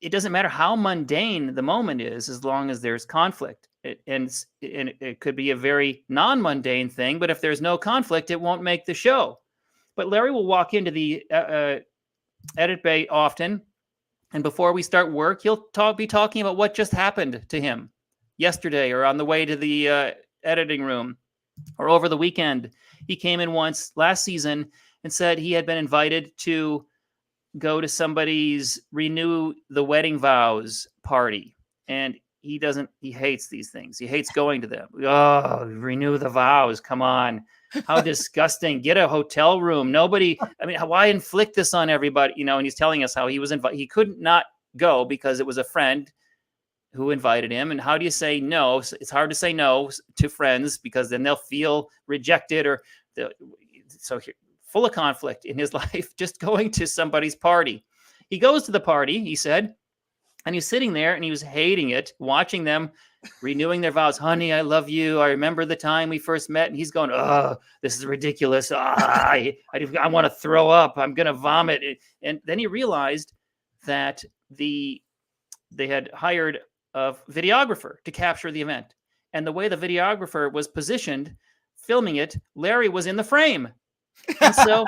it doesn't matter how mundane the moment is, as long as there's conflict. And it could be a very non-mundane thing, but if there's no conflict, it won't make the show. But Larry will walk into the edit bay often, and before we start work, he'll be talking about what just happened to him yesterday or on the way to the editing room or over the weekend. He came in once last season and said he had been invited to go to somebody's renew the wedding vows party. And he hates these things. He hates going to them. Oh, renew the vows. Come on. How disgusting. Get a hotel room. Why inflict this on everybody? And he's telling us how he was invited. He couldn't not go because it was a friend who invited him. And how do you say no? It's hard to say no to friends because then they'll feel rejected full of conflict in his life, just going to somebody's party. He goes to the party, he said, and he's sitting there and he was hating it, watching them renewing their vows. Honey, I love you. I remember the time we first met. And he's going, oh, this is ridiculous. I want to throw up. I'm going to vomit. And then he realized that they had hired a videographer to capture the event. And the way the videographer was positioned, filming it, Larry was in the frame. And so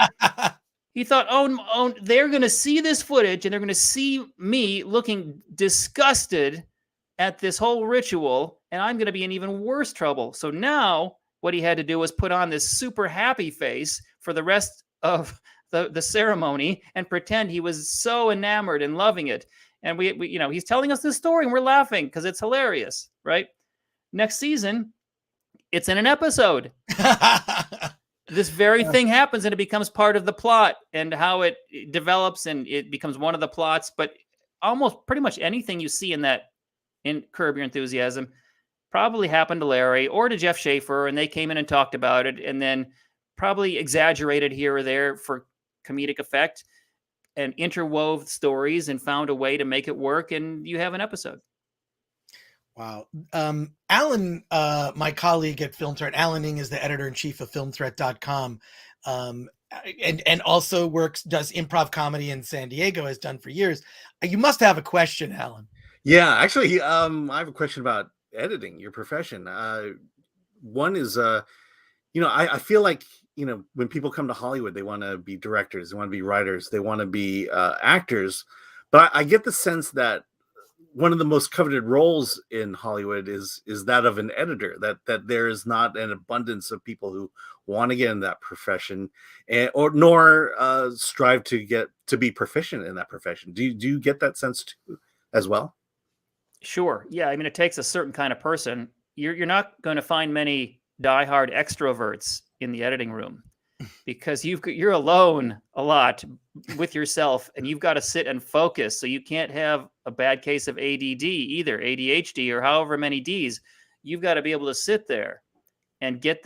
he thought, oh, they're going to see this footage and they're going to see me looking disgusted at this whole ritual, and I'm going to be in even worse trouble. So now what he had to do was put on this super happy face for the rest of the ceremony and pretend he was so enamored and loving it. And we he's telling us this story and we're laughing because it's hilarious, right? Next season, it's in an episode. This very thing happens and it becomes part of the plot and how it develops, and it becomes one of the plots. But almost pretty much anything you see in Curb Your Enthusiasm probably happened to Larry or to Jeff Schaffer, and they came in and talked about it and then probably exaggerated here or there for comedic effect and interwove stories and found a way to make it work, and you have an episode. Wow. Alan, my colleague at Film Threat, Alan Ing is the editor-in-chief of filmthreat.com, and also does improv comedy in San Diego, has done for years. You must have a question, Alan. Yeah, actually, I have a question about editing, your profession. One is, I feel like, when people come to Hollywood, they want to be directors, they want to be writers, they want to be actors. But I get the sense that one of the most coveted roles in Hollywood is that of an editor, that there is not an abundance of people who want to get in that profession nor strive to be proficient in that profession. Do you get that sense too, as well? Sure. Yeah. I mean, it takes a certain kind of person. You're not going to find many diehard extroverts in the editing room because you're alone a lot with yourself and you've got to sit and focus. So you can't have a bad case of ADD either, ADHD or however many Ds. You've got to be able to sit there and get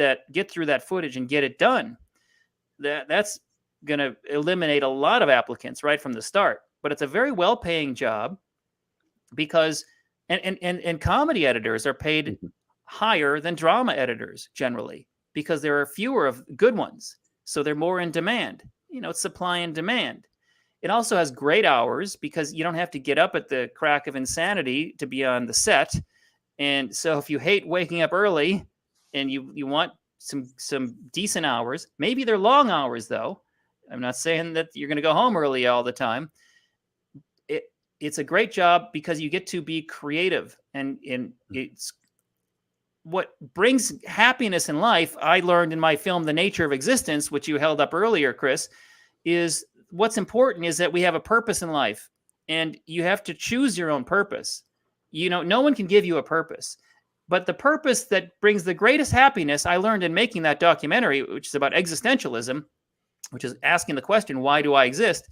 through that footage and get it done, that's going to eliminate a lot of applicants right from the start. But it's a very well-paying job because and comedy editors are paid higher than drama editors generally because there are fewer of good ones. So they're more in demand. It's supply and demand. It also has great hours because you don't have to get up at the crack of insanity to be on the set. And so if you hate waking up early and you want some decent hours, maybe they're long hours though. I'm not saying that you're going to go home early all the time. It's a great job because you get to be creative, and it's what brings happiness in life. I learned in my film, The Nature of Existence, which you held up earlier, Chris, is what's important is that we have a purpose in life, and you have to choose your own purpose. No one can give you a purpose, but the purpose that brings the greatest happiness, I learned in making that documentary, which is about existentialism, which is asking the question, why do I exist?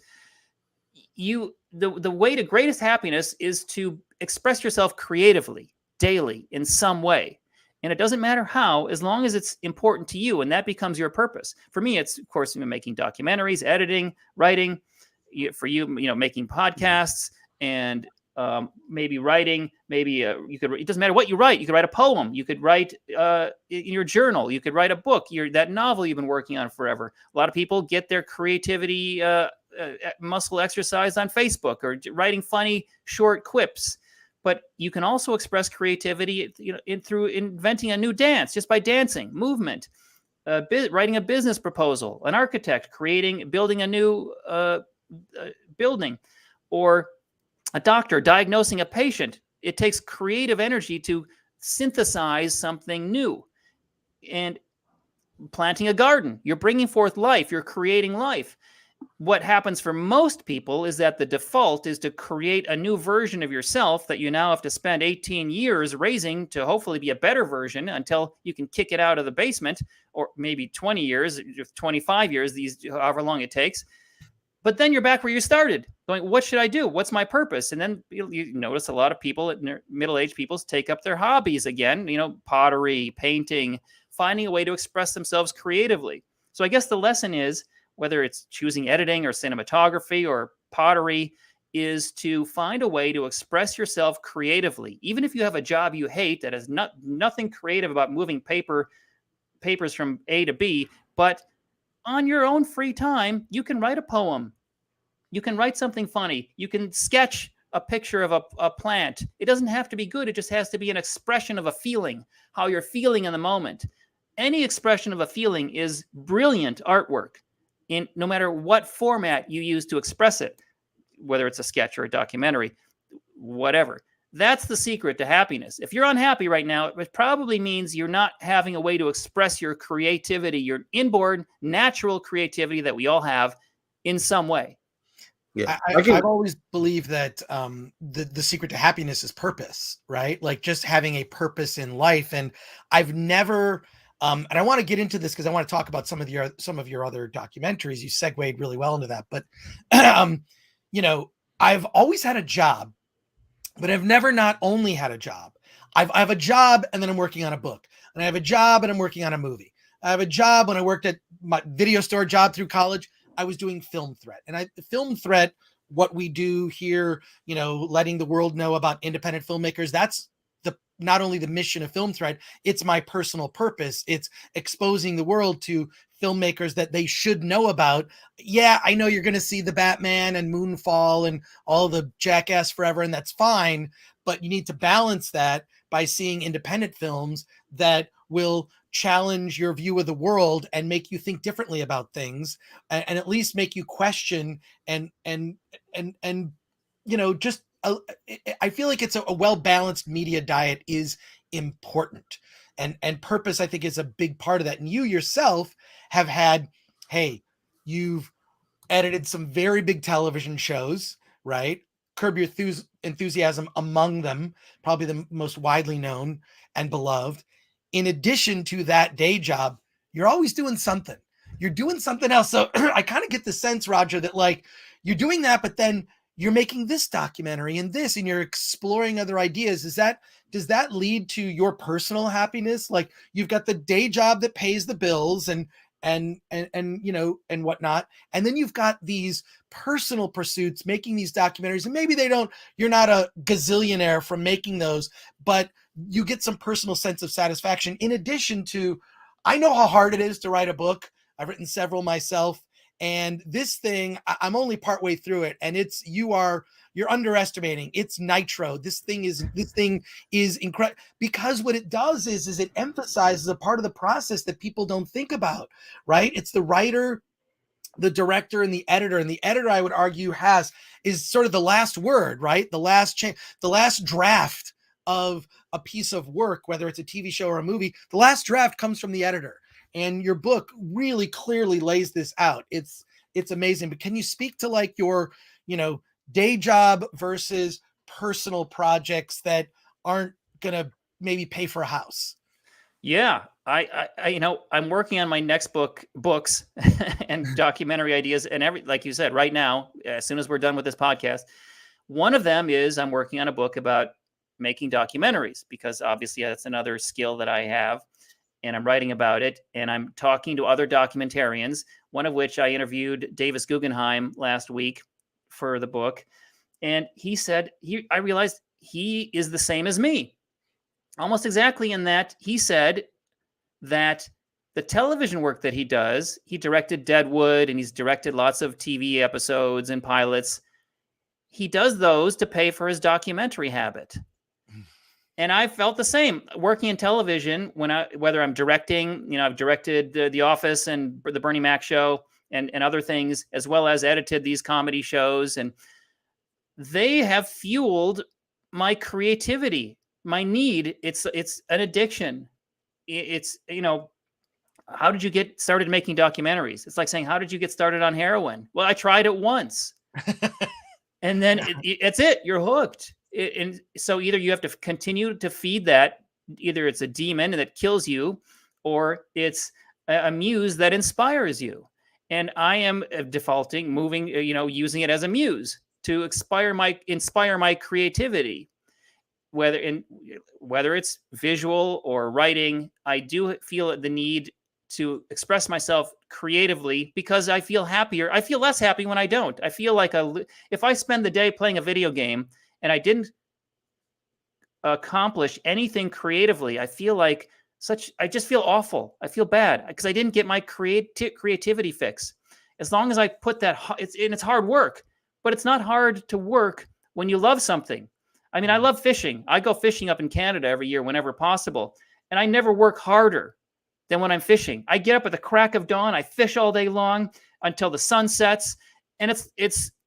The way to greatest happiness is to express yourself creatively, daily, in some way. And it doesn't matter how, as long as it's important to you, and that becomes your purpose. For me, it's, of course, making documentaries, editing, writing. For you, making podcasts and maybe writing. Maybe you could. It doesn't matter what you write. You could write a poem. You could write in your journal. You could write a book. That novel you've been working on forever. A lot of people get their creativity muscle exercise on Facebook or writing funny short quips. But you can also express creativity, through inventing a new dance, just by dancing, movement, writing a business proposal, an architect building a new building, or a doctor diagnosing a patient. It takes creative energy to synthesize something new. And planting a garden, you're bringing forth life, you're creating life. What happens for most people is that the default is to create a new version of yourself that you now have to spend 18 years raising to hopefully be a better version until you can kick it out of the basement, or maybe 20 years, 25 years, however long it takes. But then you're back where you started, going, what should I do? What's my purpose? And then you notice a lot of people, middle-aged people, take up their hobbies again, pottery, painting, finding a way to express themselves creatively. So I guess the lesson is, whether it's choosing editing or cinematography or pottery, is to find a way to express yourself creatively. Even if you have a job you hate that has nothing creative about moving papers from A to B, but on your own free time, you can write a poem. You can write something funny. You can sketch a picture of a plant. It doesn't have to be good. It just has to be an expression of a feeling, how you're feeling in the moment. Any expression of a feeling is brilliant artwork, no matter what format you use to express it, whether it's a sketch or a documentary, whatever. That's the secret to happiness. If you're unhappy right now, it probably means you're not having a way to express your creativity, your inborn, natural creativity that we all have in some way. Yeah, I've always believed that the secret to happiness is purpose, right? Like just having a purpose in life. And I've never... and I want to get into this because I want to talk about some of your other documentaries. You segued really well into that, but I've always had a job, but I've never not only had a job. I have a job and then I'm working on a book, and I have a job and I'm working on a movie. I have a job when I worked at my video store job through college. I was doing Film Threat, and Film Threat, what we do here, letting the world know about independent filmmakers. That's not only the mission of Film Threat, it's my personal purpose. It's exposing the world to filmmakers that they should know about. Yeah, I know you're going to see the Batman and Moonfall and all the Jackass Forever, and that's fine, but you need to balance that by seeing independent films that will challenge your view of the world and make you think differently about things, and at least make you question and just I feel like it's a well-balanced media diet is important, and purpose, I think, is a big part of that. And you yourself have had, you've edited some very big television shows, right? Curb Your Enthusiasm among them, probably the most widely known and beloved. In addition to that day job, you're always doing something. You're doing something else. So I kind of get the sense, Roger, that like you're doing that, but then you're making this documentary and this, and you're exploring other ideas. Does that lead to your personal happiness? Like, you've got the day job that pays the bills and you know, and whatnot, and then you've got these personal pursuits, making these documentaries, and maybe you're not a gazillionaire from making those, but you get some personal sense of satisfaction. In addition to, I know how hard it is to write a book. I've written several myself, and this thing, I'm only partway through it, and you're underestimating. It's nitro. This thing is incredible, because what it does is it emphasizes a part of the process that people don't think about, right? It's the writer, the director, and the editor. And the editor, I would argue, is sort of the last word, right? The last draft of a piece of work, whether it's a TV show or a movie, the last draft comes from the editor. And your book really clearly lays this out. It's amazing. But can you speak to, like, your, you know, day job versus personal projects that aren't gonna maybe pay for a house? Yeah, I you know, I'm working on my next books and documentary ideas, and like you said, right now, as soon as we're done with this podcast, one of them is I'm working on a book about making documentaries, because obviously that's another skill that I have, and I'm writing about it, and I'm talking to other documentarians, one of which I interviewed Davis Guggenheim last week for the book. And he said, I realized he is the same as me, almost exactly, in that he said that the television work that he does, he directed Deadwood, and he's directed lots of TV episodes and pilots. He does those to pay for his documentary habit. And I felt the same working in television. Whether I'm directing, you know, I've directed The Office and the Bernie Mac Show and other things, as well as edited these comedy shows. And they have fueled my creativity, my need. It's an addiction. It's, you know, how did you get started making documentaries? It's like saying, how did you get started on heroin? Well, I tried it once. And then it's it. You're hooked. And so either you have to continue to feed that, either it's a demon that kills you, or it's a muse that inspires you. And I am defaulting, moving, you know, using it as a muse to inspire my creativity. Whether it's visual or writing, I do feel the need to express myself creatively, because I feel happier. I feel less happy when I don't. I feel like if I spend the day playing a video game and I didn't accomplish anything creatively, I feel like I just feel awful. I feel bad because I didn't get my creativity fix. As long as I put that, it's hard work, but it's not hard to work when you love something. I mean, I love fishing. I go fishing up in Canada every year whenever possible, and I never work harder than when I'm fishing. I get up at the crack of dawn. I fish all day long until the sun sets, and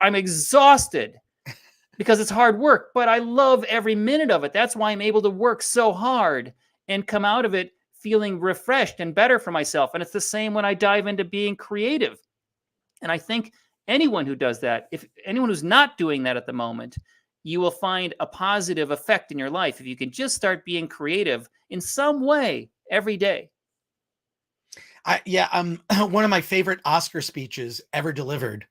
I'm exhausted because it's hard work, but I love every minute of it. That's why I'm able to work so hard and come out of it feeling refreshed and better for myself. And it's the same when I dive into being creative. And I think anyone who does that, if anyone who's not doing that at the moment, you will find a positive effect in your life if you can just start being creative in some way every day. One of my favorite Oscar speeches ever delivered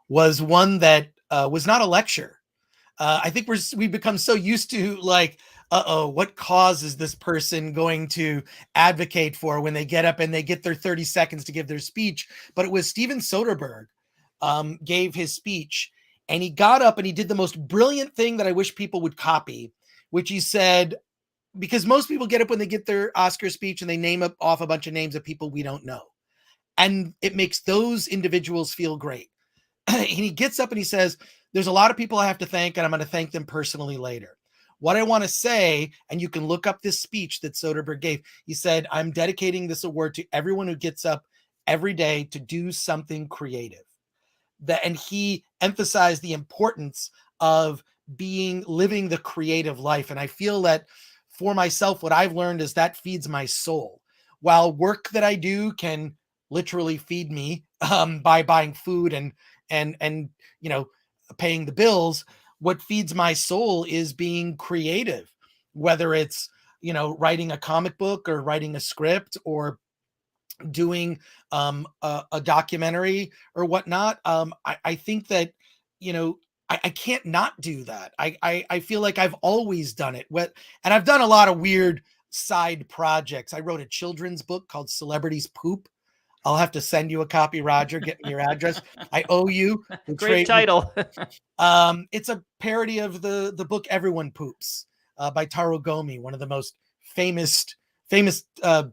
was one that was not a lecture. I think we've become so used to, like, what cause is this person going to advocate for when they get up and they get their 30 seconds to give their speech? But it was Steven Soderbergh gave his speech, and he got up and he did the most brilliant thing that I wish people would copy, which he said, because most people get up when they get their Oscar speech and they name off a bunch of names of people we don't know. And it makes those individuals feel great. And he gets up and he says, there's a lot of people I have to thank, and I'm going to thank them personally later. What I want to say, and you can look up this speech that Soderbergh gave, he said, I'm dedicating this award to everyone who gets up every day to do something creative. And he emphasized the importance of living the creative life. And I feel that for myself, what I've learned is that feeds my soul. While work that I do can literally feed me by buying food and you know, paying the bills, what feeds my soul is being creative, whether it's, you know, writing a comic book or writing a script or doing a documentary or whatnot. I think that, you know, I can't not do that. I feel like I've always done it. And I've done a lot of weird side projects. I wrote a children's book called Celebrities Poop. I'll have to send you a copy, Roger. Get me your address. I owe you. Great title. It's a parody of the book Everyone Poops by Taro Gomi, one of the most famous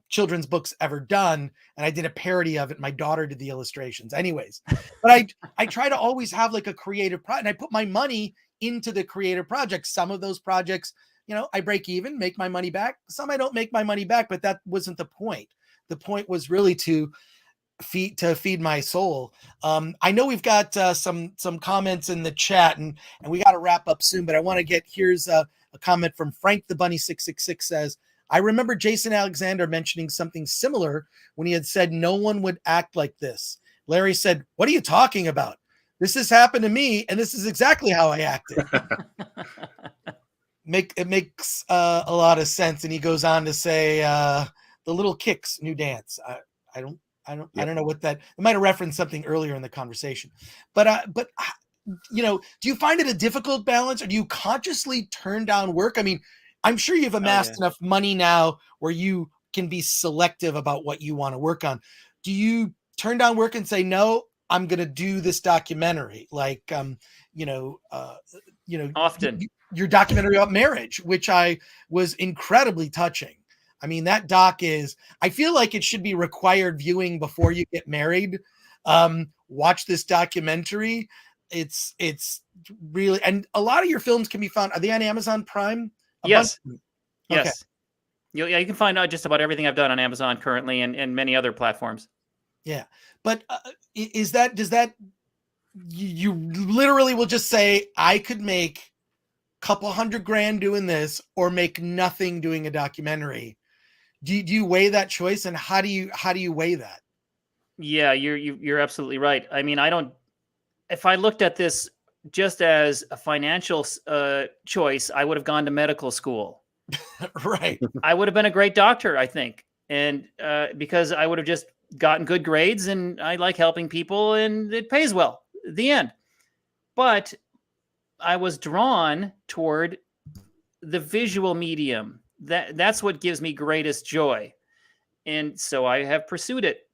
children's books ever done. And I did a parody of it. My daughter did the illustrations. Anyways, but I try to always have like a creative project, and I put my money into the creative projects. Some of those projects, I break even, make my money back. Some I don't make my money back, but that wasn't the point. The point was really to feed my soul. I know we've got some comments in the chat, and we got to wrap up soon, but I want to here's a comment from Frank the Bunny 666 says, I remember Jason Alexander mentioning something similar when he had said no one would act like this. Larry said, what are you talking about? This has happened to me, and this is exactly how I acted. It makes a lot of sense. And he goes on to say, the Little Kicks new dance. I don't know what that. I might have referenced something earlier in the conversation, but do you find it a difficult balance, or do you consciously turn down work? I mean, I'm sure you've amassed enough money now where you can be selective about what you want to work on. Do you turn down work and say, no, I'm going to do this documentary? Like, often your documentary about marriage, which I was incredibly touching. I mean, that doc I feel like it should be required viewing before you get married. Watch this documentary. It's really, and a lot of your films can be found. Are they on Amazon Prime? Yes. Yes. Okay. You can find out just about everything I've done on Amazon currently and many other platforms. Yeah. But does that, you literally will just say, I could make a couple $100,000 doing this, or make nothing doing a documentary. Do you weigh that choice, and how do you weigh that? Yeah, you're absolutely right. I mean, if I looked at this just as a financial choice, I would have gone to medical school. Right. I would have been a great doctor, I think. And because I would have just gotten good grades, and I like helping people, and it pays well at the end. But I was drawn toward the visual medium. That's what gives me greatest joy. And so I have pursued it.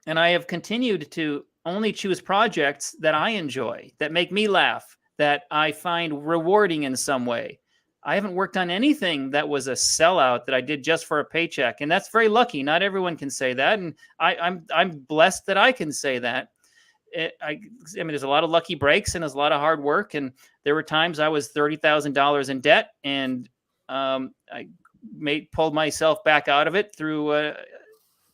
And I have continued to only choose projects that I enjoy, that make me laugh, that I find rewarding in some way. I haven't worked on anything that was a sellout that I did just for a paycheck. And that's very lucky. Not everyone can say that. And I'm blessed that I can say that. I mean, there's a lot of lucky breaks, and there's a lot of hard work. And there were times I was $30,000 in debt, and I pulled myself back out of it through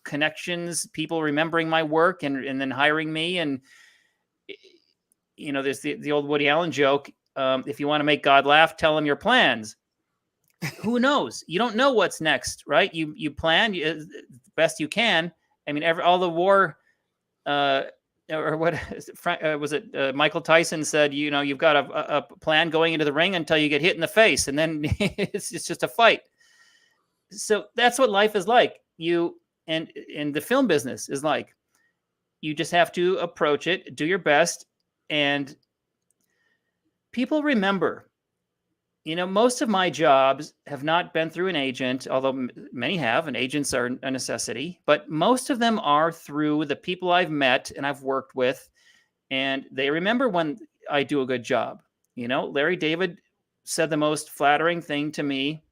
connections, people remembering my work, and then hiring me. And there's the old Woody Allen joke: if you want to make God laugh, tell him your plans. Who knows? You don't know what's next, right? You plan the best you can. I mean, all the war. Or what was it? Michael Tyson said, you've got a plan going into the ring until you get hit in the face, and then it's just a fight. So that's what life is like. And the film business is like. You just have to approach it, do your best, and people remember. Most of my jobs have not been through an agent, although many have, and agents are a necessity. But most of them are through the people I've met and I've worked with, and they remember when I do a good job. Larry David said the most flattering thing to me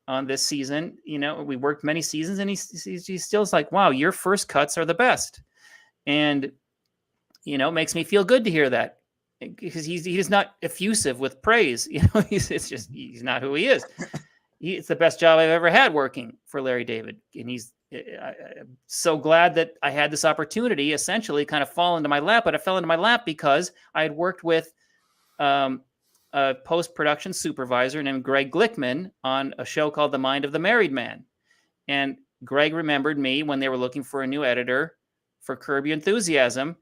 on this season. We worked many seasons, and he still is like, wow, your first cuts are the best. And, it makes me feel good to hear that. Because he's not effusive with praise, he's not who he is. It's the best job I've ever had working for Larry David, and I'm so glad that I had this opportunity. Essentially, kind of fall into my lap, but it fell into my lap because I had worked with a post-production supervisor named Greg Glickman on a show called The Mind of the Married Man, and Greg remembered me when they were looking for a new editor for Curb Your Enthusiasm.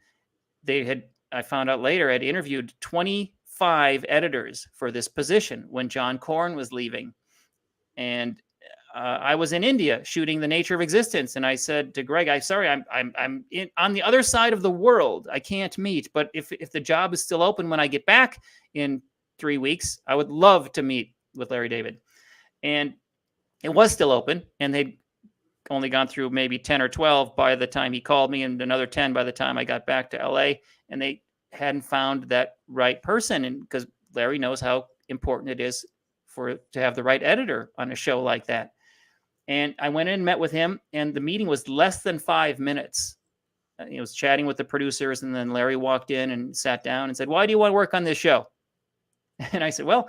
I found out later, I'd interviewed 25 editors for this position when John Corn was leaving. And I was in India shooting The Nature of Existence, and I said to Greg, "I'm sorry, I'm on the other side of the world. I can't meet. But if the job is still open when I get back in 3 weeks, I would love to meet with Larry David." And it was still open, and they'd only gone through maybe 10 or 12 by the time he called me, and another 10 by the time I got back to LA. And they hadn't found that right person, and because Larry knows how important it is to have the right editor on a show like that. And I went in and met with him, and the meeting was less than 5 minutes. He was chatting with the producers, and then Larry walked in and sat down and said, "Why do you want to work on this show?" And I said, "Well,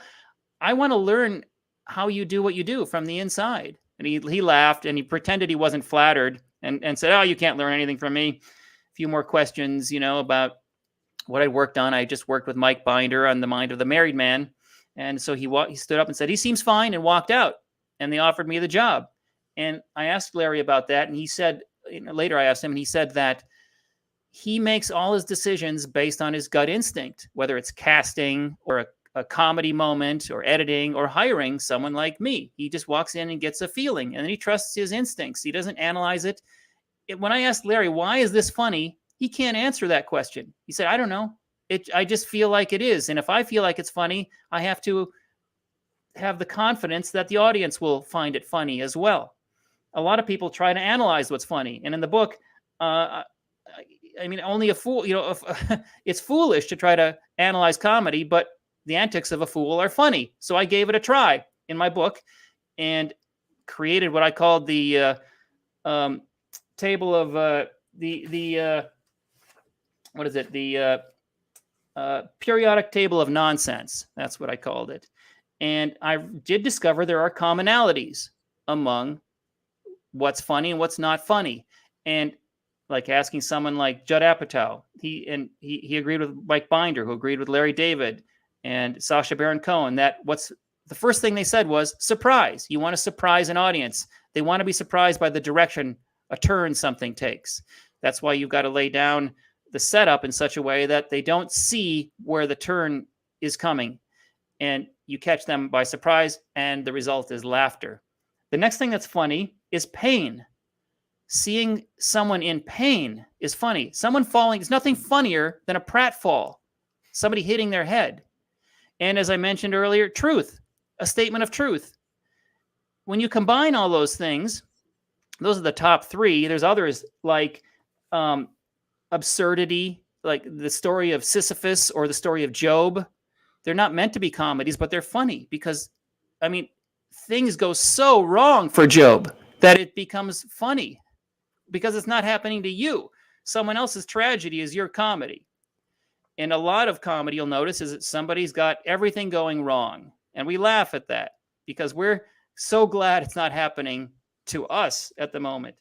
I want to learn how you do what you do from the inside." And he laughed, and he pretended he wasn't flattered, and said, "Oh, you can't learn anything from me." A few more questions, about what I worked on. I just worked with Mike Binder on The Mind of the Married Man. And so he stood up and said, "He seems fine," and walked out. And they offered me the job. And I asked Larry about that. And he said, later I asked him, and he said that he makes all his decisions based on his gut instinct, whether it's casting or a comedy moment or editing or hiring someone like me. He just walks in and gets a feeling, and then he trusts his instincts. He doesn't analyze it. When I asked Larry, "Why is this funny?" he can't answer that question. He said, "I don't know. I just feel like it is. And if I feel like it's funny, I have to have the confidence that the audience will find it funny as well." A lot of people try to analyze what's funny. And in the book, only a fool, it's foolish to try to analyze comedy, but the antics of a fool are funny. So I gave it a try in my book and created what I called the table of what is it? The periodic table of nonsense. That's what I called it. And I did discover there are commonalities among what's funny and what's not funny. And like asking someone like Judd Apatow, he agreed with Mike Binder, who agreed with Larry David and Sacha Baron Cohen, that the first thing they said was surprise. You want to surprise an audience. They want to be surprised by the direction a turn something takes. That's why you've got to lay down the setup in such a way that they don't see where the turn is coming, and you catch them by surprise, and the result is laughter. The next thing that's funny is pain. Seeing someone in pain is funny. Someone falling is nothing funnier than a pratfall, somebody hitting their head. And as I mentioned earlier, truth, a statement of truth. When you combine all those things, those are the top three. There's others like absurdity, like the story of Sisyphus or the story of Job. They're not meant to be comedies, but they're funny because, things go so wrong for Job that it becomes funny because it's not happening to you. Someone else's tragedy is your comedy. And a lot of comedy, you'll notice, is that somebody's got everything going wrong. And we laugh at that because we're so glad it's not happening to us at the moment.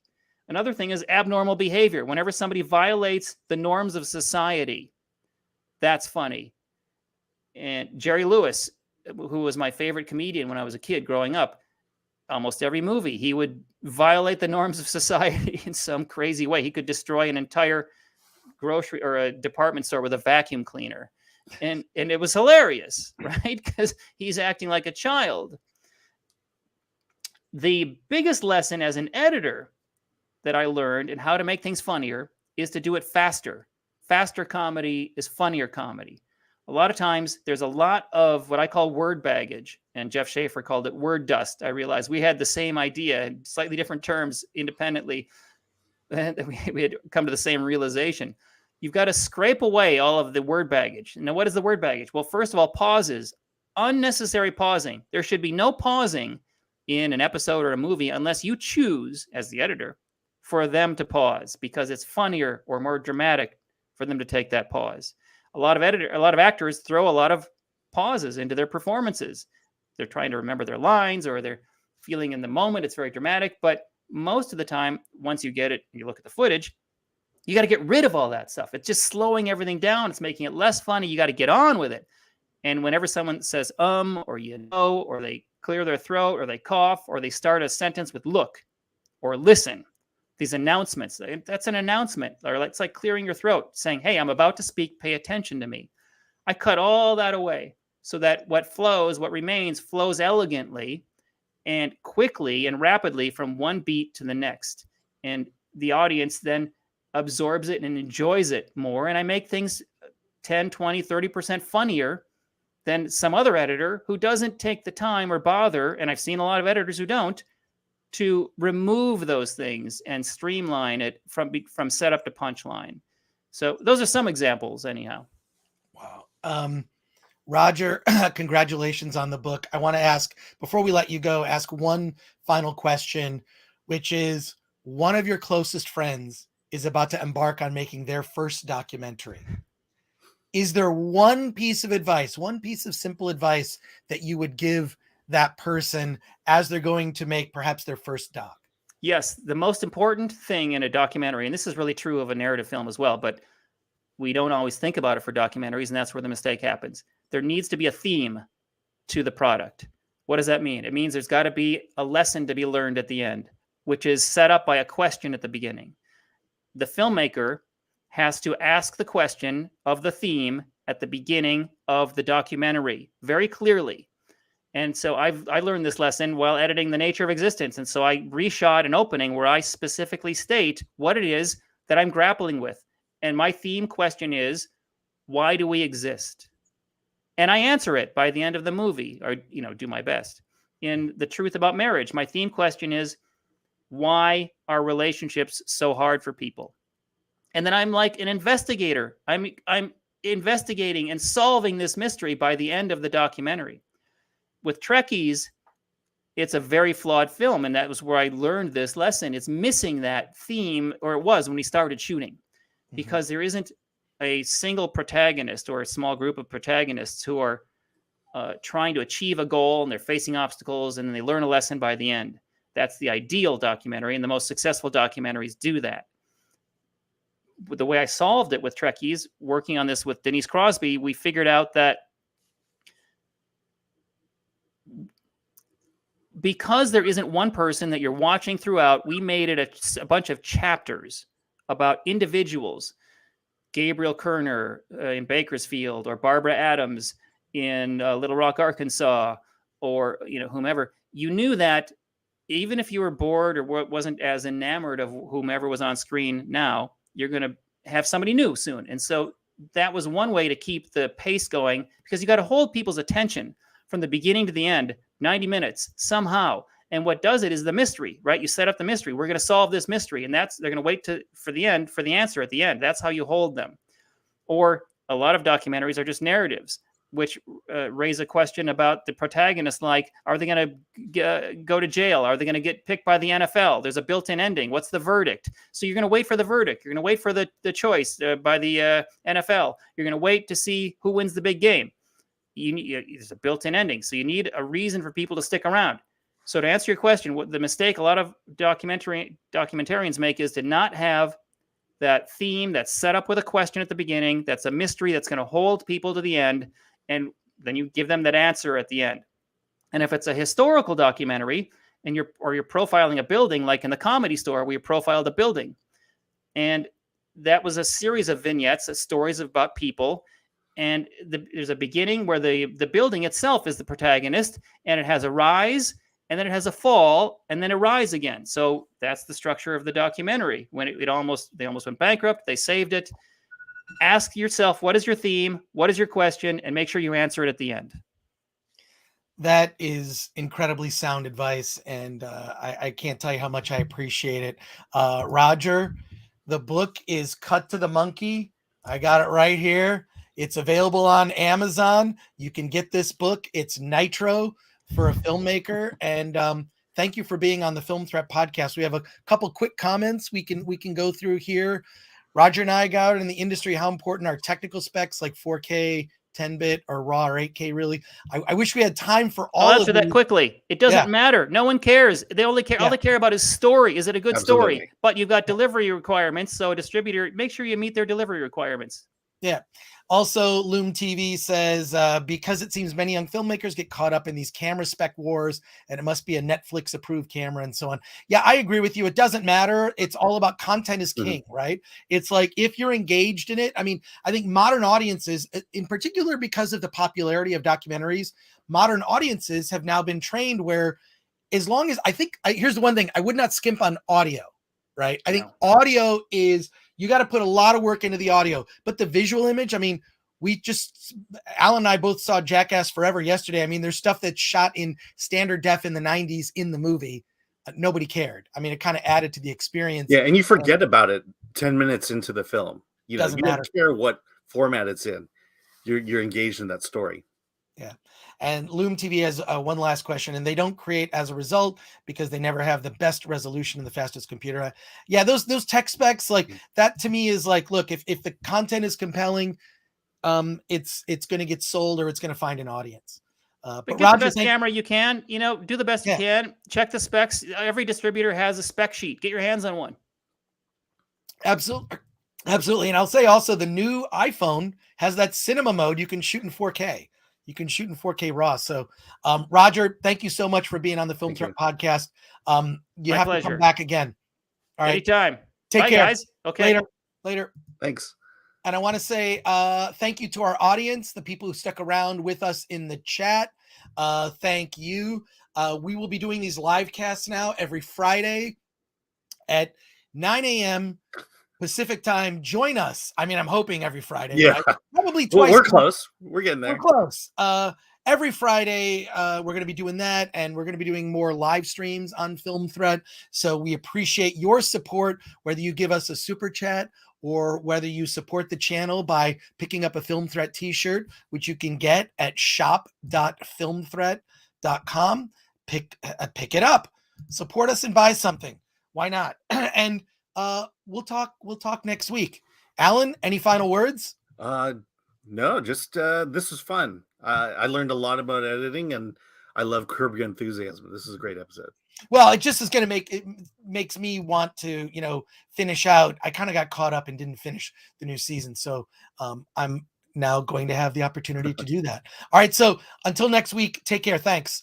Another thing is abnormal behavior. Whenever somebody violates the norms of society, that's funny. And Jerry Lewis, who was my favorite comedian when I was a kid growing up, almost every movie, he would violate the norms of society in some crazy way. He could destroy an entire grocery or a department store with a vacuum cleaner. And it was hilarious, right? Because he's acting like a child. The biggest lesson as an editor that I learned in how to make things funnier is to do it faster. Faster comedy is funnier comedy. A lot of times there's a lot of what I call word baggage, and Jeff Schaefer called it word dust. I realized we had the same idea in slightly different terms independently. We had come to the same realization. You've got to scrape away all of the word baggage. Now, what is the word baggage? Well, first of all, pauses. Unnecessary pausing. There should be no pausing in an episode or a movie unless you choose, as the editor, for them to pause because it's funnier or more dramatic for them to take that pause. A lot of actors throw a lot of pauses into their performances. They're trying to remember their lines or they're feeling in the moment. It's very dramatic, but most of the time, once you get it, you look at the footage, you got to get rid of all that stuff. It's just slowing everything down. It's making it less funny. You got to get on with it. And whenever someone says or or they clear their throat or they cough or they start a sentence with look or listen, these announcements, that's an announcement. Or it's like clearing your throat, saying, hey, I'm about to speak, pay attention to me. I cut all that away so that what remains flows elegantly and quickly and rapidly from one beat to the next. And the audience then absorbs it and enjoys it more. And I make things 10, 20, 30% funnier than some other editor who doesn't take the time or bother, and I've seen a lot of editors who don't, to remove those things and streamline it from setup to punchline. So those are some examples anyhow. Wow. Roger, congratulations on the book. I want to ask, before we let you go, ask one final question, which is, one of your closest friends is about to embark on making their first documentary. Is there one piece of advice, one piece of simple advice that you would give that person as they're going to make perhaps their first doc? Yes, the most important thing in a documentary, and this is really true of a narrative film as well, but we don't always think about it for documentaries, and that's where the mistake happens. There needs to be a theme to the product. What does that mean? It means there's got to be a lesson to be learned at the end, which is set up by a question at the beginning. The filmmaker has to ask the question of the theme at the beginning of the documentary very clearly. And so I learned this lesson while editing The Nature of Existence. And so I reshot an opening where I specifically state what it is that I'm grappling with. And my theme question is, why do we exist? And I answer it by the end of the movie, or, do my best. In The Truth About Marriage, my theme question is, why are relationships so hard for people? And then I'm like an investigator. I'm investigating and solving this mystery by the end of the documentary. With Trekkies, it's a very flawed film, and that was where I learned this lesson. It's missing that theme, or it was when we started shooting, because there isn't a single protagonist or a small group of protagonists who are trying to achieve a goal, and they're facing obstacles, and then they learn a lesson by the end. That's the ideal documentary, and the most successful documentaries do that. The way I solved it with Trekkies, working on this with Denise Crosby, we figured out that because there isn't one person that you're watching throughout, we made it a bunch of chapters about individuals. Gabriel Kerner in Bakersfield, or Barbara Adams in Little Rock, Arkansas, or whomever. You knew that even if you were bored or wasn't as enamored of whomever was on screen now, you're going to have somebody new soon. And so that was one way to keep the pace going, because you got to hold people's attention from the beginning to the end, 90 minutes somehow. And what does it is the mystery, right? You set up the mystery. We're going to solve this mystery. And they're going to wait for the answer at the end. That's how you hold them. Or a lot of documentaries are just narratives, which raise a question about the protagonist, like, are they going to go to jail? Are they going to get picked by the NFL? There's a built-in ending. What's the verdict? So you're going to wait for the verdict. You're going to wait for the choice by the NFL. You're going to wait to see who wins the big game. There's a built-in ending. So you need a reason for people to stick around. So to answer your question, what the mistake a lot of documentarians make is to not have that theme that's set up with a question at the beginning, that's a mystery that's going to hold people to the end, and then you give them that answer at the end. And if it's a historical documentary and you're profiling a building, like in The Comedy Store, we profiled a building, and that was a series of vignettes, stories about people. And there's a beginning where the building itself is the protagonist, and it has a rise, and then it has a fall, and then a rise again. So that's the structure of the documentary. When they almost went bankrupt, they saved it. Ask yourself, what is your theme? What is your question? And make sure you answer it at the end. That is incredibly sound advice, and I can't tell you how much I appreciate it. Roger, the book is Cut to the Monkey. I got it right here. It's available on Amazon. You can get this book. It's Nitro for a filmmaker. And thank you for being on the Film Threat podcast. We have a couple quick comments we can go through here. Roger Nygard, in the industry, how important are technical specs like 4K, 10-bit, or RAW, or 8K really? I wish we had time for all I'll answer that quickly. It doesn't matter. No one cares. They only care. All they care about is story. Is it a good story? But you've got delivery requirements. So a distributor, make sure you meet their delivery requirements. Yeah. Also, Loom TV says, because it seems many young filmmakers get caught up in these camera spec wars, and it must be a Netflix approved camera and so on. Yeah, I agree with you. It doesn't matter. It's all about content is king, right? It's like, if you're engaged in it, I mean, I think modern audiences, in particular, because of the popularity of documentaries, modern audiences have now been trained where as long as here's the one thing, I would not skimp on audio, right? I think No. audio is, you got to put a lot of work into the audio, but the visual image, I mean, Alan and I both saw Jackass Forever yesterday. I mean, there's stuff that's shot in standard def in the 90s in the movie. Nobody cared. I mean, it kind of added to the experience. Yeah, and you forget about it 10 minutes into the film. You Doesn't don't matter. care what format it's in. You're engaged in that story. Yeah. And Loom TV has one last question, and they don't create as a result because they never have the best resolution and the fastest computer. Yeah, those tech specs, like that to me is like, look, if the content is compelling, it's going to get sold or it's going to find an audience. But But get Roger, the best camera you can. Do the best you can. Check the specs. Every distributor has a spec sheet. Get your hands on one. Absolutely. And I'll say also, the new iPhone has that cinema mode. You can shoot in 4K. You can shoot in 4K RAW. So, Roger, thank you so much for being on the Film Threat podcast. You have to come back again. All right. Anytime. Take Bye, care, guys. Okay. Later. Thanks. And I want to say thank you to our audience, the people who stuck around with us in the chat. Thank you. We will be doing these live casts now every Friday at 9 a.m. Pacific time. Join us. I mean, I'm hoping every Friday. Yeah. Right? Probably twice. We're close. We're getting there. We're close. Every Friday, we're going to be doing that, and we're going to be doing more live streams on Film Threat. So we appreciate your support, whether you give us a super chat or whether you support the channel by picking up a Film Threat t-shirt, which you can get at shop.filmthreat.com. Pick it up. Support us and buy something. Why not? And we'll talk next week. Alan, any final words? No, just this was fun. I learned a lot about editing, and I love Curb Your Enthusiasm. This is a great episode. Well, it just is going to makes me want to, finish out. I kind of got caught up and didn't finish the new season. So I'm now going to have the opportunity to do that. All right. So until next week, take care. Thanks.